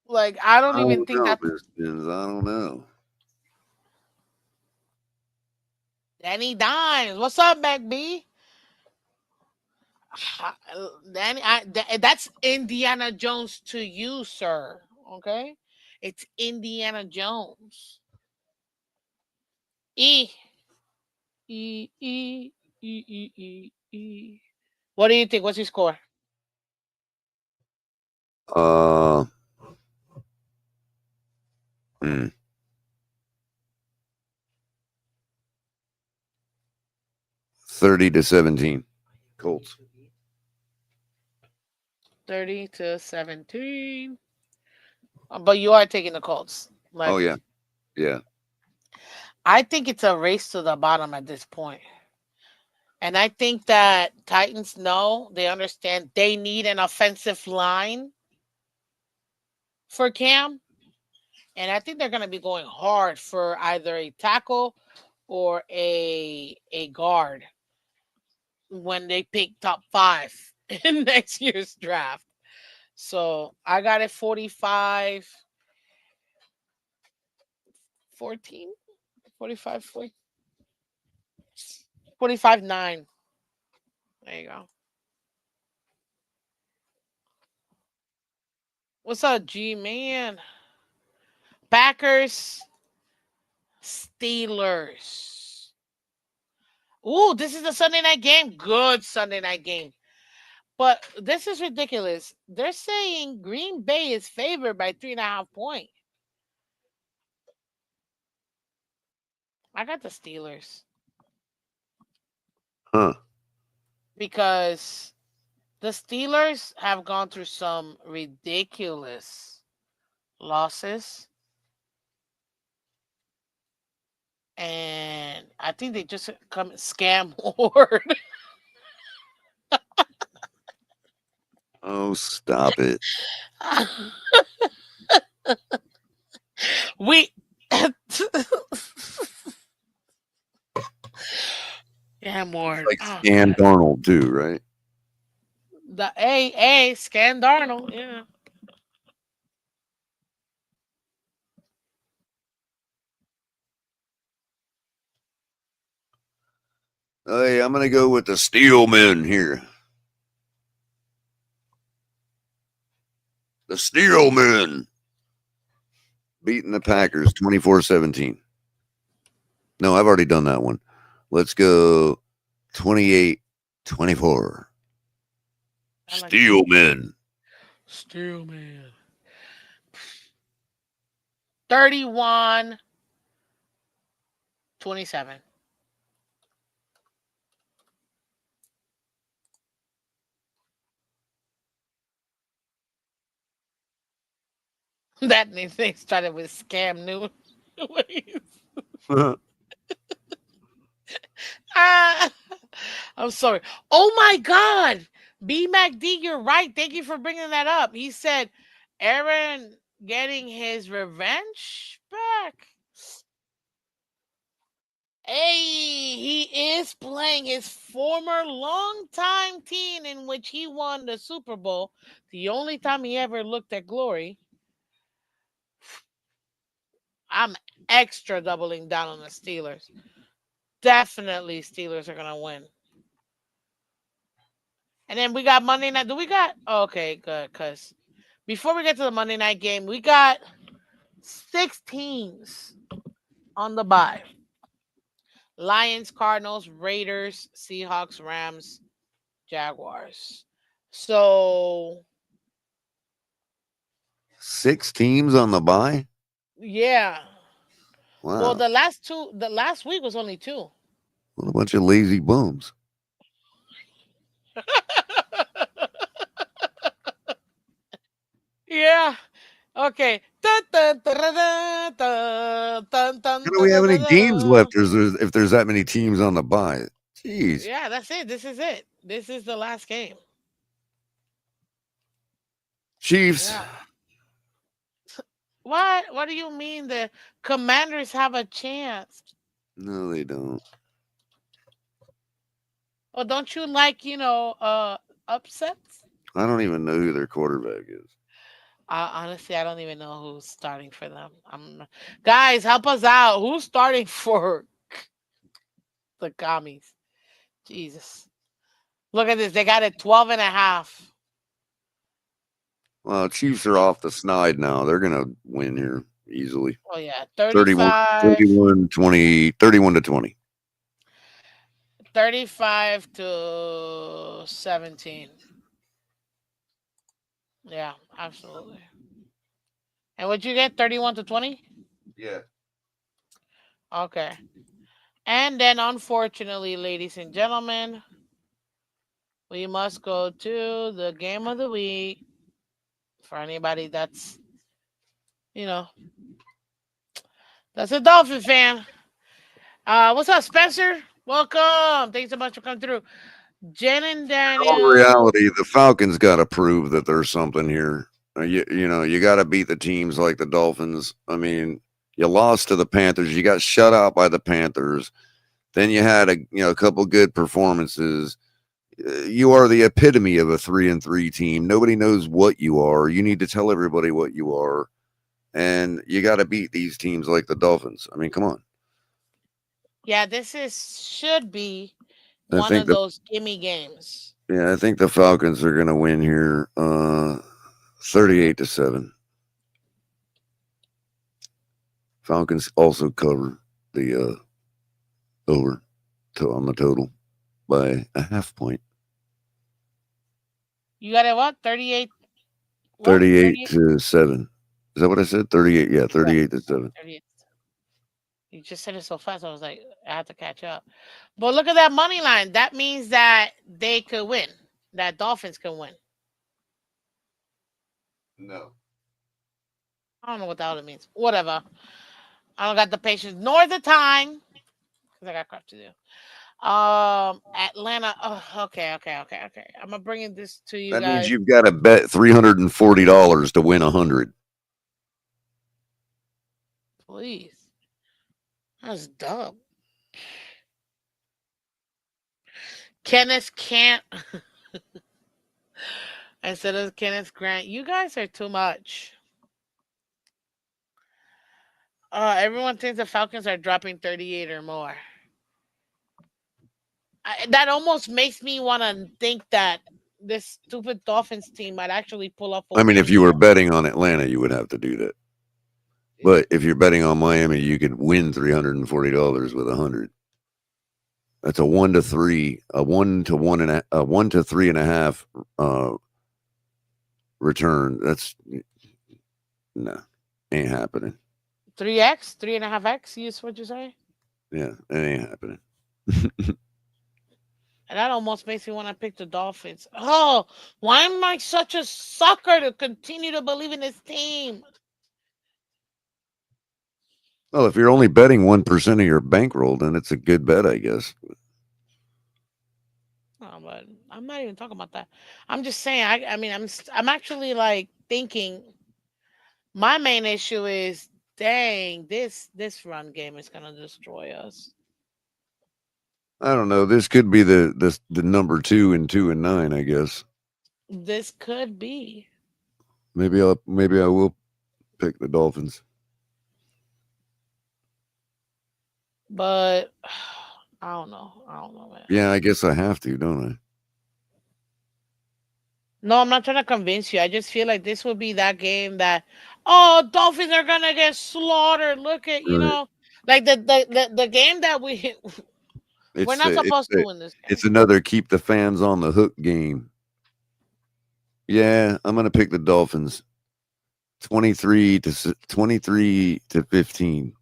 Like, I don't I even don't think know, that. Miss Phins. I don't know. Danny Dimes. What's up, Mac B? Danny, that's Indiana Jones to you, sir. Okay? It's Indiana Jones. E. E. E. E. E. E. E. What do you think? What's your score? Uh, mm, 30-17. Colts. 30 to 17. But you are taking the Colts. Oh, Like, yeah. Yeah. I think it's a race to the bottom at this point. And I think that Titans know, they understand they need an offensive line for Cam. And I think they're going to be going hard for either a tackle or a guard when they pick top 5 in next year's draft. So I got it 45 14, 45 45 9. There you go. What's up, G man? Packers, Steelers. Ooh, this is the Sunday night game. Good Sunday night game. But this is ridiculous. They're saying Green Bay is favored by 3.5 points. I got the Steelers Huh. because the Steelers have gone through some ridiculous losses. And I think they just come scam horde. Oh, stop it. we yeah, It's more. like Oh Scan god. Darnold, too, right? The A Scan Darnold, yeah. Hey, I'm going to go with the Steelmen here. The Steelmen beating the Packers 24-17. No, I've already done that one. Let's go 28-24. I like that. Steelmen. Steel man. 31-27. That thing started with scam news. Ah, I'm sorry. Oh my God. B Mac D, you're right. Thank you for bringing that up. He said Aaron getting his revenge back. Hey, he is playing his former longtime team in which he won the Super Bowl. The only time he ever looked at glory. I'm extra doubling down on the Steelers. Definitely Steelers are gonna win. And then we got Monday night. Do we got okay, good, cause before we get to the Monday night game, we got 6 teams on the bye. Lions, Cardinals, Raiders, Seahawks, Rams, Jaguars. So 6 teams on the bye? yeah. Well, Wow. the last week was only two. What a bunch of lazy bums. Yeah. Okay. Dun, dun, dun, dun, dun, dun, How dun, do we dun, have dun, any dun, games dun. left if there's that many teams on the bye? Jeez. Yeah, that's it. This is it. This is the last game. Chiefs. Yeah. What? What do you mean the Commanders have a chance? No, they don't. Oh, don't you like upsets? I don't even know who their quarterback is. Honestly, I don't even know who's starting for them. Guys, help us out. Who's starting for the commies? Jesus. Look at this. They got it 12 and a half. Well, Chiefs are off the snide now. They're going to win here easily. Oh yeah, 31, 35, 31, 20, 31 to 20. 35 to 17. Yeah, absolutely. And what you get? 31 to 20? Yeah. Okay. And then unfortunately, ladies and gentlemen, we must go to the game of the week for anybody you know, that's a Dolphin fan. What's up, Spencer? Welcome. Thanks so much for coming through. Jen and In all Daniel. reality, the Falcons got to prove that there's something here. You got to beat the teams like the Dolphins. I mean, you lost to the Panthers. You got shut out by the Panthers. Then you had a couple good performances. You are the epitome of a 3-3 team. Nobody knows what you are. You need to tell everybody what you are, and you got to beat these teams like the Dolphins. I mean, come on. Yeah, this is should be I one think of the those gimme games. I think the Falcons are going to win here, 38-7. Falcons also cover the over on the total by a half point. You got it what? 38 what? 38 38? to 7. Is that what I said? 38. Yeah, Yeah, 38 to 7. 38. You just said it so fast. I was like, I have to catch up. But look at that money line. That means that they could win. That Dolphins can win. No. I don't know what the hell it means. Whatever. I don't got the patience nor the time because I got crap to do. Atlanta. Oh, okay. I'm gonna bring this to you That means guys. you've got to bet $340 to win 100. Please. That's dumb. Kenneth can't instead of Kenneth Grant. You guys are too much. Everyone thinks the Falcons are dropping 38 or more. That almost makes me want to think that this stupid Dolphins team might actually pull off a I mean, win if you were here. betting on Atlanta, you would have to do that. But if you're betting on Miami, you could win $340 with 100. That's a 1 to 3, a 1 to 1 and a 1 to 3.5 return. That's no, ain't happening. 3x, 3.5x. Is what you say? Yeah, it ain't happening. And that almost makes me want to pick the Dolphins. Oh, why am I such a sucker to continue to believe in this team? Well, if you're only betting 1% of your bankroll, then it's a good bet, I guess. Oh, but I'm not even talking about that. I'm just saying. I mean, I'm actually like thinking. My main issue is, dang, this run game is gonna destroy us. I don't know. This could be the number 2 and 2 and 9. I guess This could be, maybe I will pick the Dolphins. but I don't know. I don't know, man. Yeah, I guess I have to, don't I? No, I'm not trying to convince you. I just feel like this would be that game that, oh, Dolphins are gonna get slaughtered. Look at, Right. like the game that we're It's not the supposed to win this it's game. another keep the fans on the hook game. Yeah, I'm gonna pick the Dolphins. 23 to 15.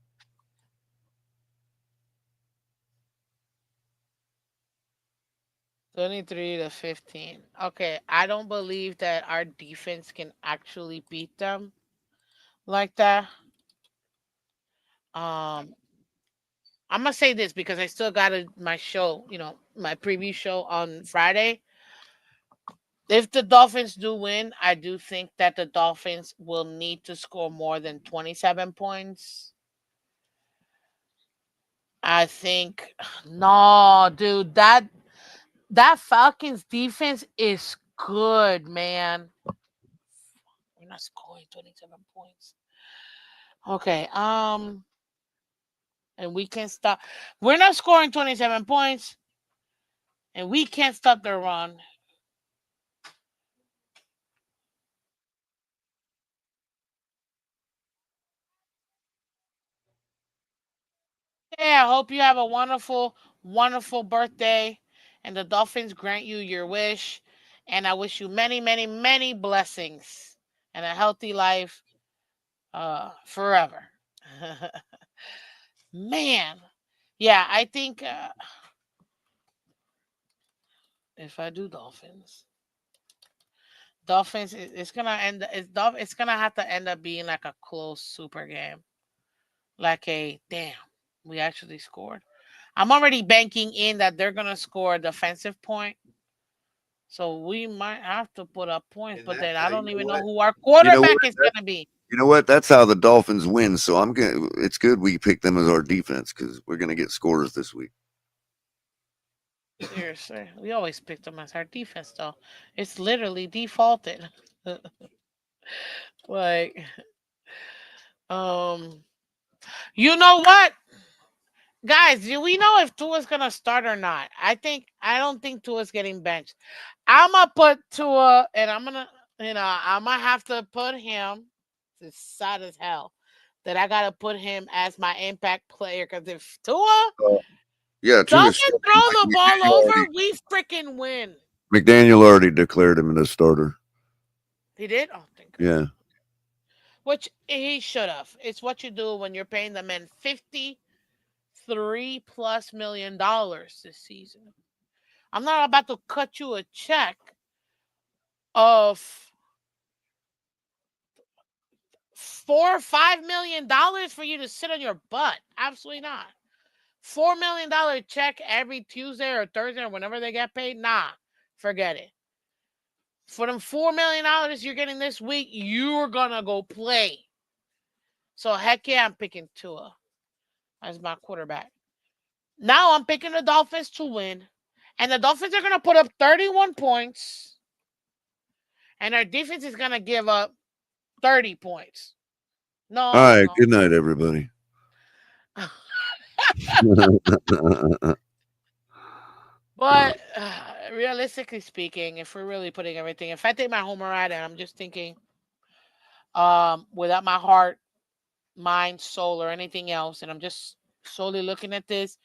23-15. Okay, I don't believe that our defense can actually beat them like that. Um, I'm gonna say this because I still got my show, my preview show on Friday. If the Dolphins do win, I do think that the Dolphins will need to score more than 27 points. I think no, dude, that Falcons defense is good, man. We're not scoring 27 points. Okay, and we can't stop. We're not scoring 27 points, and we can't stop the run. Yeah, I hope you have a wonderful, wonderful birthday, and the Dolphins grant you your wish. And I wish you many, many, many blessings and a healthy life, forever. Man, yeah, I think, if I do Dolphins, it's gonna it's gonna have to end up being like a close super game, like a damn, we actually scored. I'm already banking in that they're gonna score a defensive point, so we might have to put up points. And But that then I you don't know even know what? who our You know what? quarterback is That, gonna be. you know what? That's how the Dolphins win. So I'm gonna. It's good we pick them as our defense because we're gonna get scores this week. Seriously, we always pick them as our defense, though. It's literally defaulted. Like, um, you know what? Guys, do we know if Tua's gonna start or not? I don't think Tua's getting benched. I'm gonna put Tua, and I'm gonna have to put him. It's sad as hell that I gotta put him as my impact player because if Tua Uh, yeah, two is doesn't starting. throw the ball McDaniel already, over, we freaking win. McDaniel already declared him as starter. He did. Oh, thank God. Yeah. Which he should have. It's what you do when you're paying the men $53+ million this season. I'm not about to cut you a check of $4 or $5 million for you to sit on your butt. Absolutely not. $4 million check every Tuesday or Thursday or whenever they get paid. Nah, forget it. For them $4 million you're getting this week, you're gonna go play. So heck yeah, I'm picking Tua as my quarterback. Now I'm picking the Dolphins to win, and the Dolphins are gonna put up 31 points, and our defense is gonna give up 30 points. All No, right. no. Good night, everybody. But realistically speaking, if we're really putting everything, if I take my homer ride and I'm just thinking, without my heart, mind, soul, or anything else, and I'm just solely looking at this,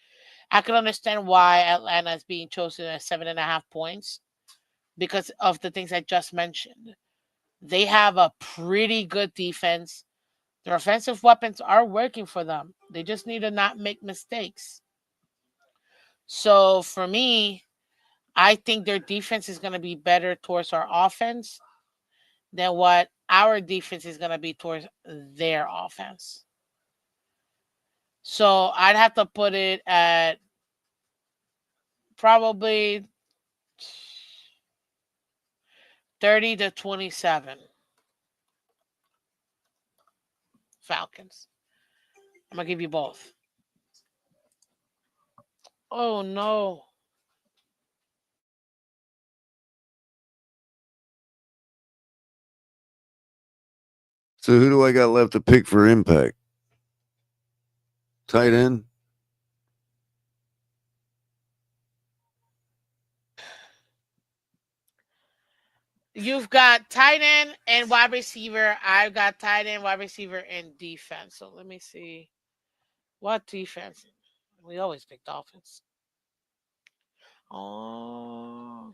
I can understand why Atlanta is being chosen at 7.5 points because of the things I just mentioned. They have a pretty good defense. Their offensive weapons are working for them. They just need to not make mistakes. So for me, I think their defense is going to be better towards our offense than what our defense is going to be towards their offense. So I'd have to put it at probably 30-27 Falcons. I'm going to give you both. Oh, no. So who do I got left to pick for impact? Tight end? You've got tight end and wide receiver. I've got tight end, wide receiver, and defense. So let me see. What defense? We always pick Dolphins. Oh.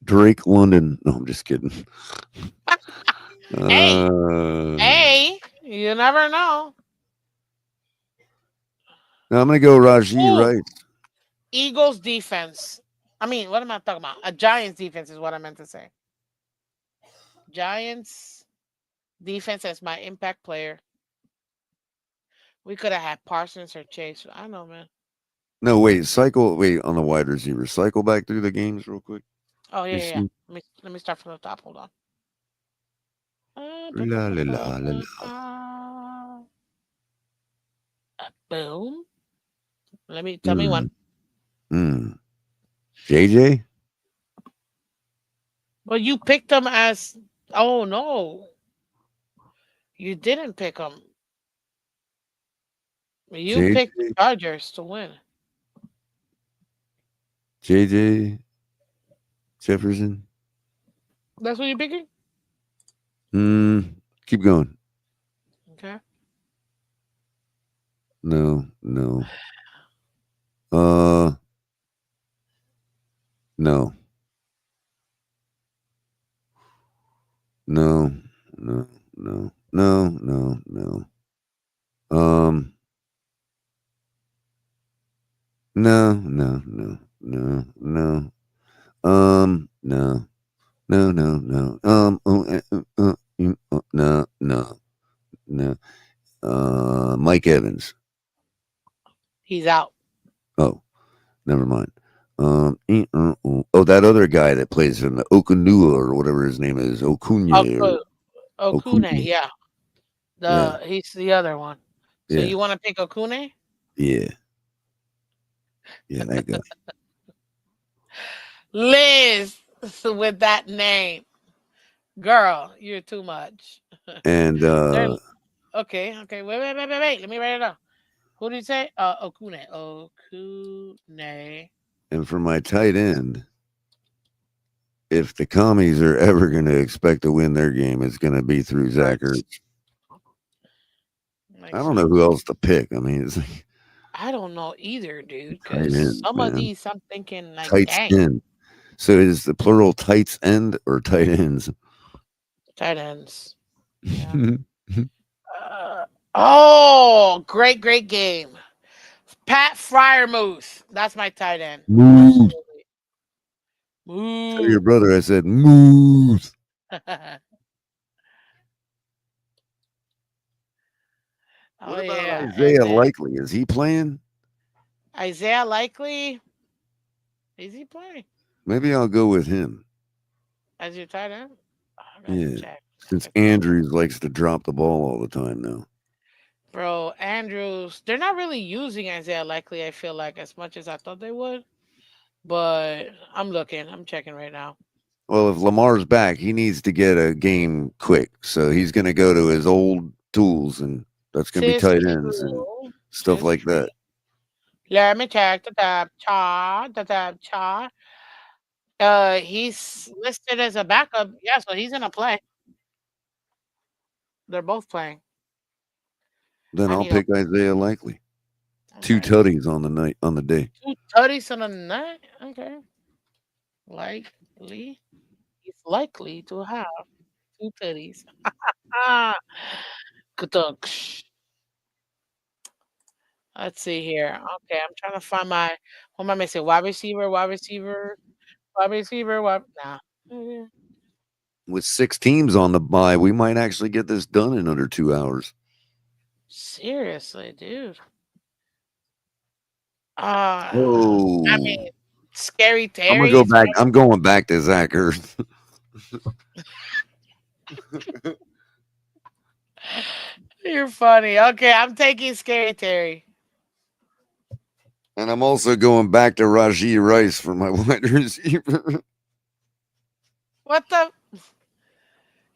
Drake London. No, I'm just kidding. Hey, Uh, hey, you never know. now I'm gonna go Raji Oh, Rice. Eagles defense. I mean, what am I talking about? A Giants defense is what I meant to say. Giants defense as my impact player. We could have had Parsons or Chase. I know, man. No, wait, cycle. Wait, on the wide receiver, cycle back through the games real quick. Oh yeah, You yeah, yeah. see, Let me start from the top. Hold on. la la la la la. Boom. Let me tell me one. Mm, mm. JJ Well, you picked them as. Oh no, you didn't pick them. You picked the JJ Chargers to win. JJ Jefferson. That's what you're picking. Keep going. Okay. No, no. Uh, no, no, no, no, no, no, no. Um, no, no, no, no, no. No, no, no, no. No, no, no. Mike Evans. He's out. Oh, never mind. Oh, that other guy that plays in the Okunua or whatever his name is, Okunya or Okune, Okunya. yeah. Yeah, He's the other one. So yeah, you want to pick Okune? yeah, yeah. That guy. Liz with that name. Girl, you're too much. And They're okay, okay. Wait. Let me write it down. Who did you say? Okune. Okune. for my tight end, if the commies are ever going to expect to win their game, it's going to be through Zach Hurts. Ertz. I Makes don't know who sense. else to pick. I mean, it's like I don't know either, dude. tight Because ends, some of man. these, I'm thinking like, Tight dang, end. So is the plural tights end or tight ends? tight ends. Yeah. Uh, oh, great game. Pat Fryermuth. That's my tight end. Move. Absolutely. Tell your Move. brother I said move. Oh What about yeah, and Isaiah then Likely? Is he playing? Isaiah Likely. Is he playing Maybe I'll go with him. as your tight end? I gotta Yeah. check Since if he's playing. Andrews likes to drop the ball all the time now. Bro, Andrews. They're not really using Isaiah Likely. I feel like as much as I thought they would. But I'm looking. I'm checking right now. Well, if Lamar's back, he needs to get a game quick. So he's going to go to his old tools, and that's going to be Tis tight ends and true. stuff Tis like true. that. Let me check the depth chart. The depth chart. He's listed as a backup. Yeah, so he's gonna play. They're both playing. Then I I'll need a pick Isaiah Likely. Two okay. tutties on the day. Two tutties on a night. Okay, likely. He's likely to have two tutties. Ah, ka-dunks. Let's see here. Okay, I'm trying to find my. What am I missing? Wide receiver. Wide receiver. Wide receiver. Wide. Nah. Mm, With 6 teams on the bye, we might actually get this done in under 2 hours. seriously, dude. I Oh, mean, Scary I'm gonna go Terry's. back. I'm going back to Zach Ertz, You're funny. Okay, I'm taking Scary Terry. and I'm also going back to Raji Rice for my wide receiver. What the?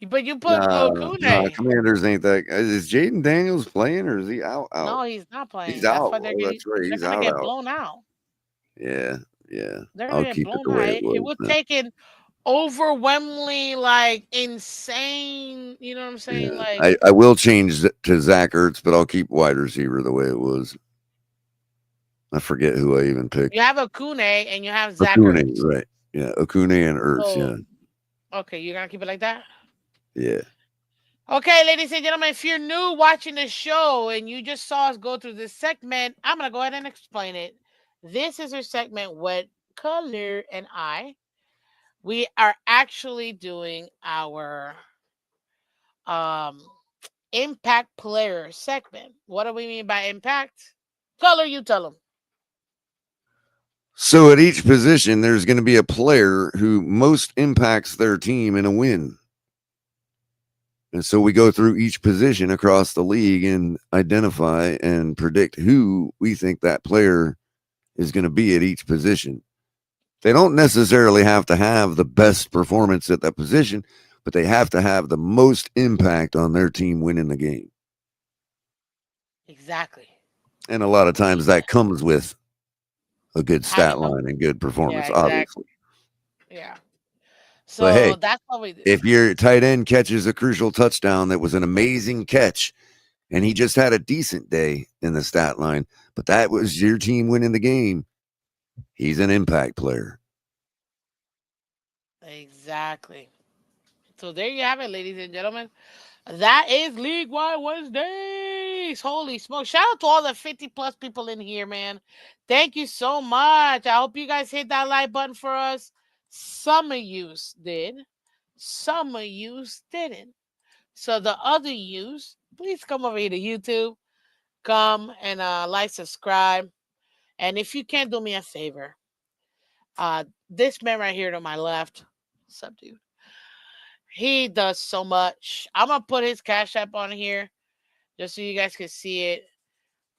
But you put Nah, Okune. Commanders ain't that. Is Jaden Daniels playing or is he out? Out. No, he's not He's playing. That's out. why Oh, that's right. they're He's gonna out. get Out. blown out. Yeah, yeah. They're gonna I'll get keep it blown the out. way it It was. would Then. take an overwhelmingly like insane. You know what I'm saying? Yeah, Like I will change to Zach Ertz, but I'll keep wide receiver the way it was. I forget who I even you picked. have Okune and you have Zach Okune, Ertz. right? Yeah, Okune and Ertz. So Yeah, okay, you're gonna keep it like that. yeah. Okay, ladies and gentlemen, if you're new watching the show and you just saw us go through this segment, I'm going to go ahead and explain it. This is our segment with Culler and I. We are actually doing our um, impact player segment. What do we mean by impact? Color, you tell them. So at each position, there's going to be a player who most impacts their team in a win. And so we go through each position across the league and identify and predict who we think that player is going to be at each position. They don't necessarily have to have the best performance at that position, but they have to have the most impact on their team winning the game. Exactly. And a lot of We times that comes with a good stat having them. line and good Yeah, performance, exactly. obviously. Yeah. But So hey, that's what we do. if your tight end catches a crucial touchdown that was an amazing catch and he just had a decent day in the stat line, but that was your team winning the game, he's an impact player. Exactly. So there you have it, ladies and gentlemen. That is League Wide Wednesdays. Holy smoke. Shout out to all the 50 plus people in here, man. Thank you so much. I hope you guys hit that like button for us. Some of yous did, some of yous didn't. So the other yous, please come over here to YouTube. Come and like, subscribe. And if you can do me a favor, this man right here to my left, what's up, dude? He does so much. I'm gonna put his cash app on here just so you guys can see it.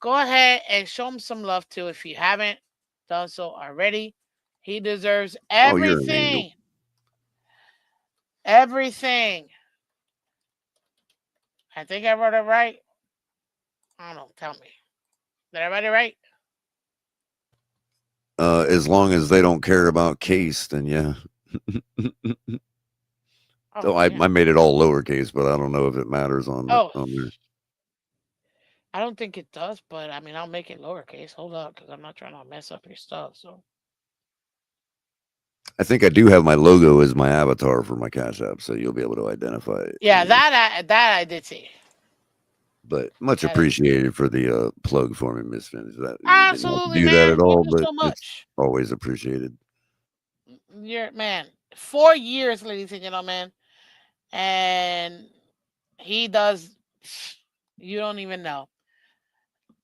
Go ahead and show him some love too if you haven't done so already. He deserves Oh, you're an angel. everything. Everything. I think I wrote it right. I don't know. Tell me. Did I write it right? As long as they don't care about case, then yeah. Oh, So yeah. I made it all lowercase, but I don't know if it matters Oh, on there. I don't think it does, but I mean, I'll make it lowercase. Hold up, because I'm not trying to mess up your stuff. So, I think I do have my logo as my avatar for my Cash App, so you'll be able to identify it. yeah, that I did see. But much That I did see. appreciated for the plug for me, Miss Phins. That you didn't have to Absolutely, do that man. at Thank all, you but so it's much. always appreciated. You're man. 4 years, ladies and gentlemen, and he does. You don't even know.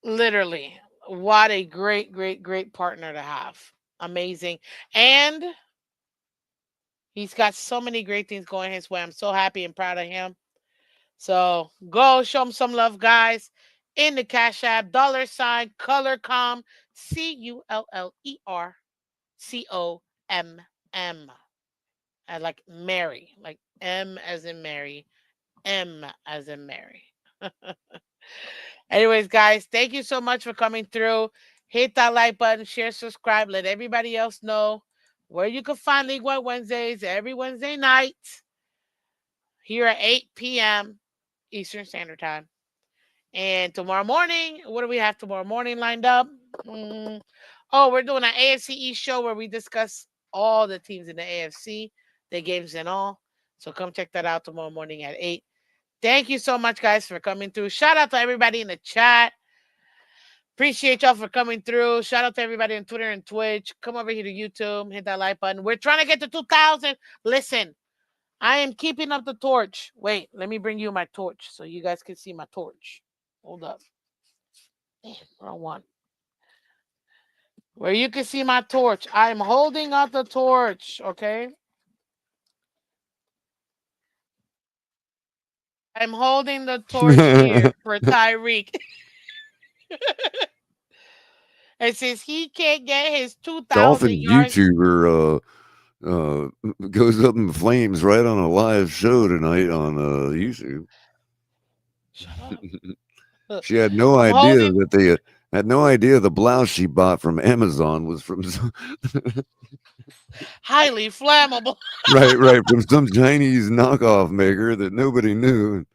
Literally, what a great, great, great partner to have. Amazing, and he's got so many great things going his way. I'm so happy and proud of him. So go show him some love, guys. In the Cash App, $Color.com, CULLERCOMM. I like Mary, like M as in Mary, M as in Mary. Anyways, guys, thank you so much for coming through. Hit that like button, share, subscribe, let everybody else know where you can find League White Wednesdays every Wednesday night here at 8 p.m. Eastern Standard Time. And tomorrow morning, what do we have tomorrow morning lined up? Mm, Oh, we're doing an AFC East show where we discuss all the teams in the AFC, the games and all. So come check that out tomorrow morning at 8. Thank you so much, guys, for coming through. Shout out to everybody in the chat. Appreciate y'all for coming through. Shout out to everybody on Twitter and Twitch. Come over here to YouTube, hit that like button. We're trying to get to 2,000. Listen, I am keeping up the torch. Wait, let me bring you my torch so you guys can see my torch. Hold up. Damn, wrong one. Where you can see my torch. I'm holding up the torch, okay? I'm holding the torch here for Tyreek. And since he can't get his 2,000 Dolphin yards, YouTuber goes up in flames right on a live show tonight on YouTube. shut up. She had no I'm idea holding that they had no idea the blouse she bought from Amazon was from highly flammable. right from some Chinese knockoff maker that nobody knew.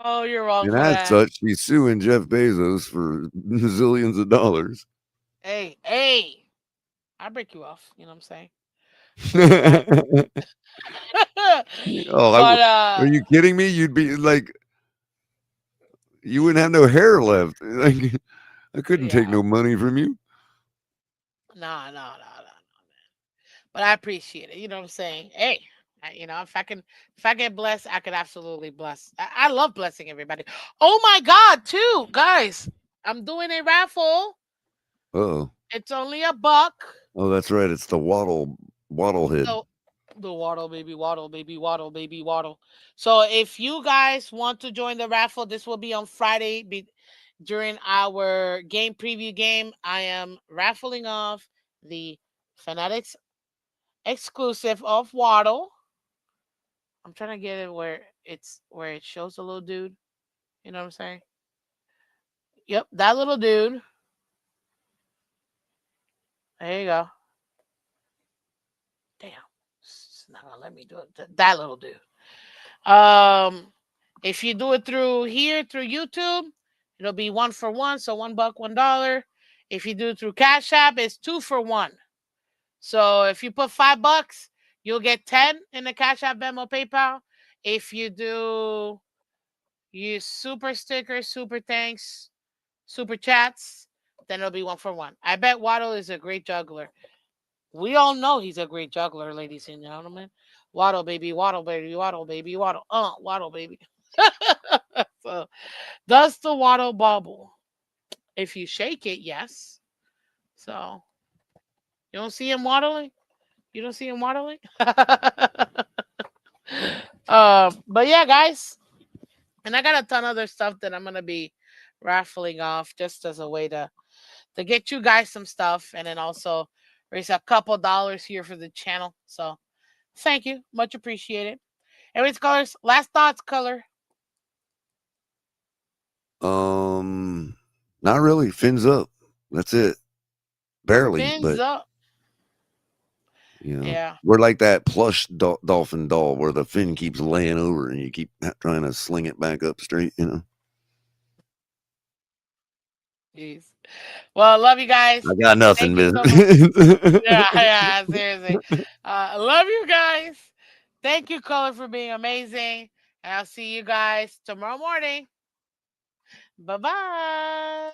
Oh, you're wrong And for as that. such, she's suing Jeff Bezos for zillions of dollars. Hey, I break you off. You know what I'm saying? Listen, guys. But Are you kidding me? You'd be like, you wouldn't have no hair left. Like, I couldn't take yeah, no money from you. no. But I appreciate it. You know what I'm saying? Hey, if I get blessed, I could absolutely bless. I love blessing everybody. Oh my God, too, guys! I'm doing a raffle. Oh, It's only $1. oh, that's right. It's the waddlehead. So the waddle, baby, waddle, baby, waddle, baby, waddle. So if you guys want to join the raffle, this will be on Friday. During our game preview game, I am raffling off the Fanatics exclusive of Waddle. I'm trying to get it where it shows the little dude. You know what I'm saying? Yep, that little dude. There you go. Damn, it's not gonna let me do it. That little dude. Um, if you do it through YouTube, it'll be 1 for 1, so $1, $1. If you do it through Cash App, it's 2 for 1. So if you put $5, you'll get 10 in the Cash App, Venmo, PayPal. If you do use super stickers, super thanks, super chats, then it'll be 1 for 1. I bet Waddle is a great juggler. We all know he's a great juggler, ladies and gentlemen. Waddle baby, waddle baby, waddle baby, waddle. Waddle baby. So does the waddle bubble? If you shake it, yes. So you don't see him waddling? You don't see him waddling? But yeah, guys. And I got a ton of other stuff that I'm gonna be raffling off just as a way to get you guys some stuff and then also raise a couple dollars here for the channel. So thank you. Much appreciated. Anyways, colors, last thoughts, color. Um, Not really. Fins up. That's it. Barely, Fins but up. you know, Yeah. we're like that plush dolphin doll where the fin keeps laying over and you keep trying to sling it back up straight. You know, Jeez. Well, love you I guys. got nothing, Thank you man. so much. Yeah, yeah, seriously. Love you guys. Thank you, Color, for being amazing. And I'll see you guys tomorrow morning. Bye bye.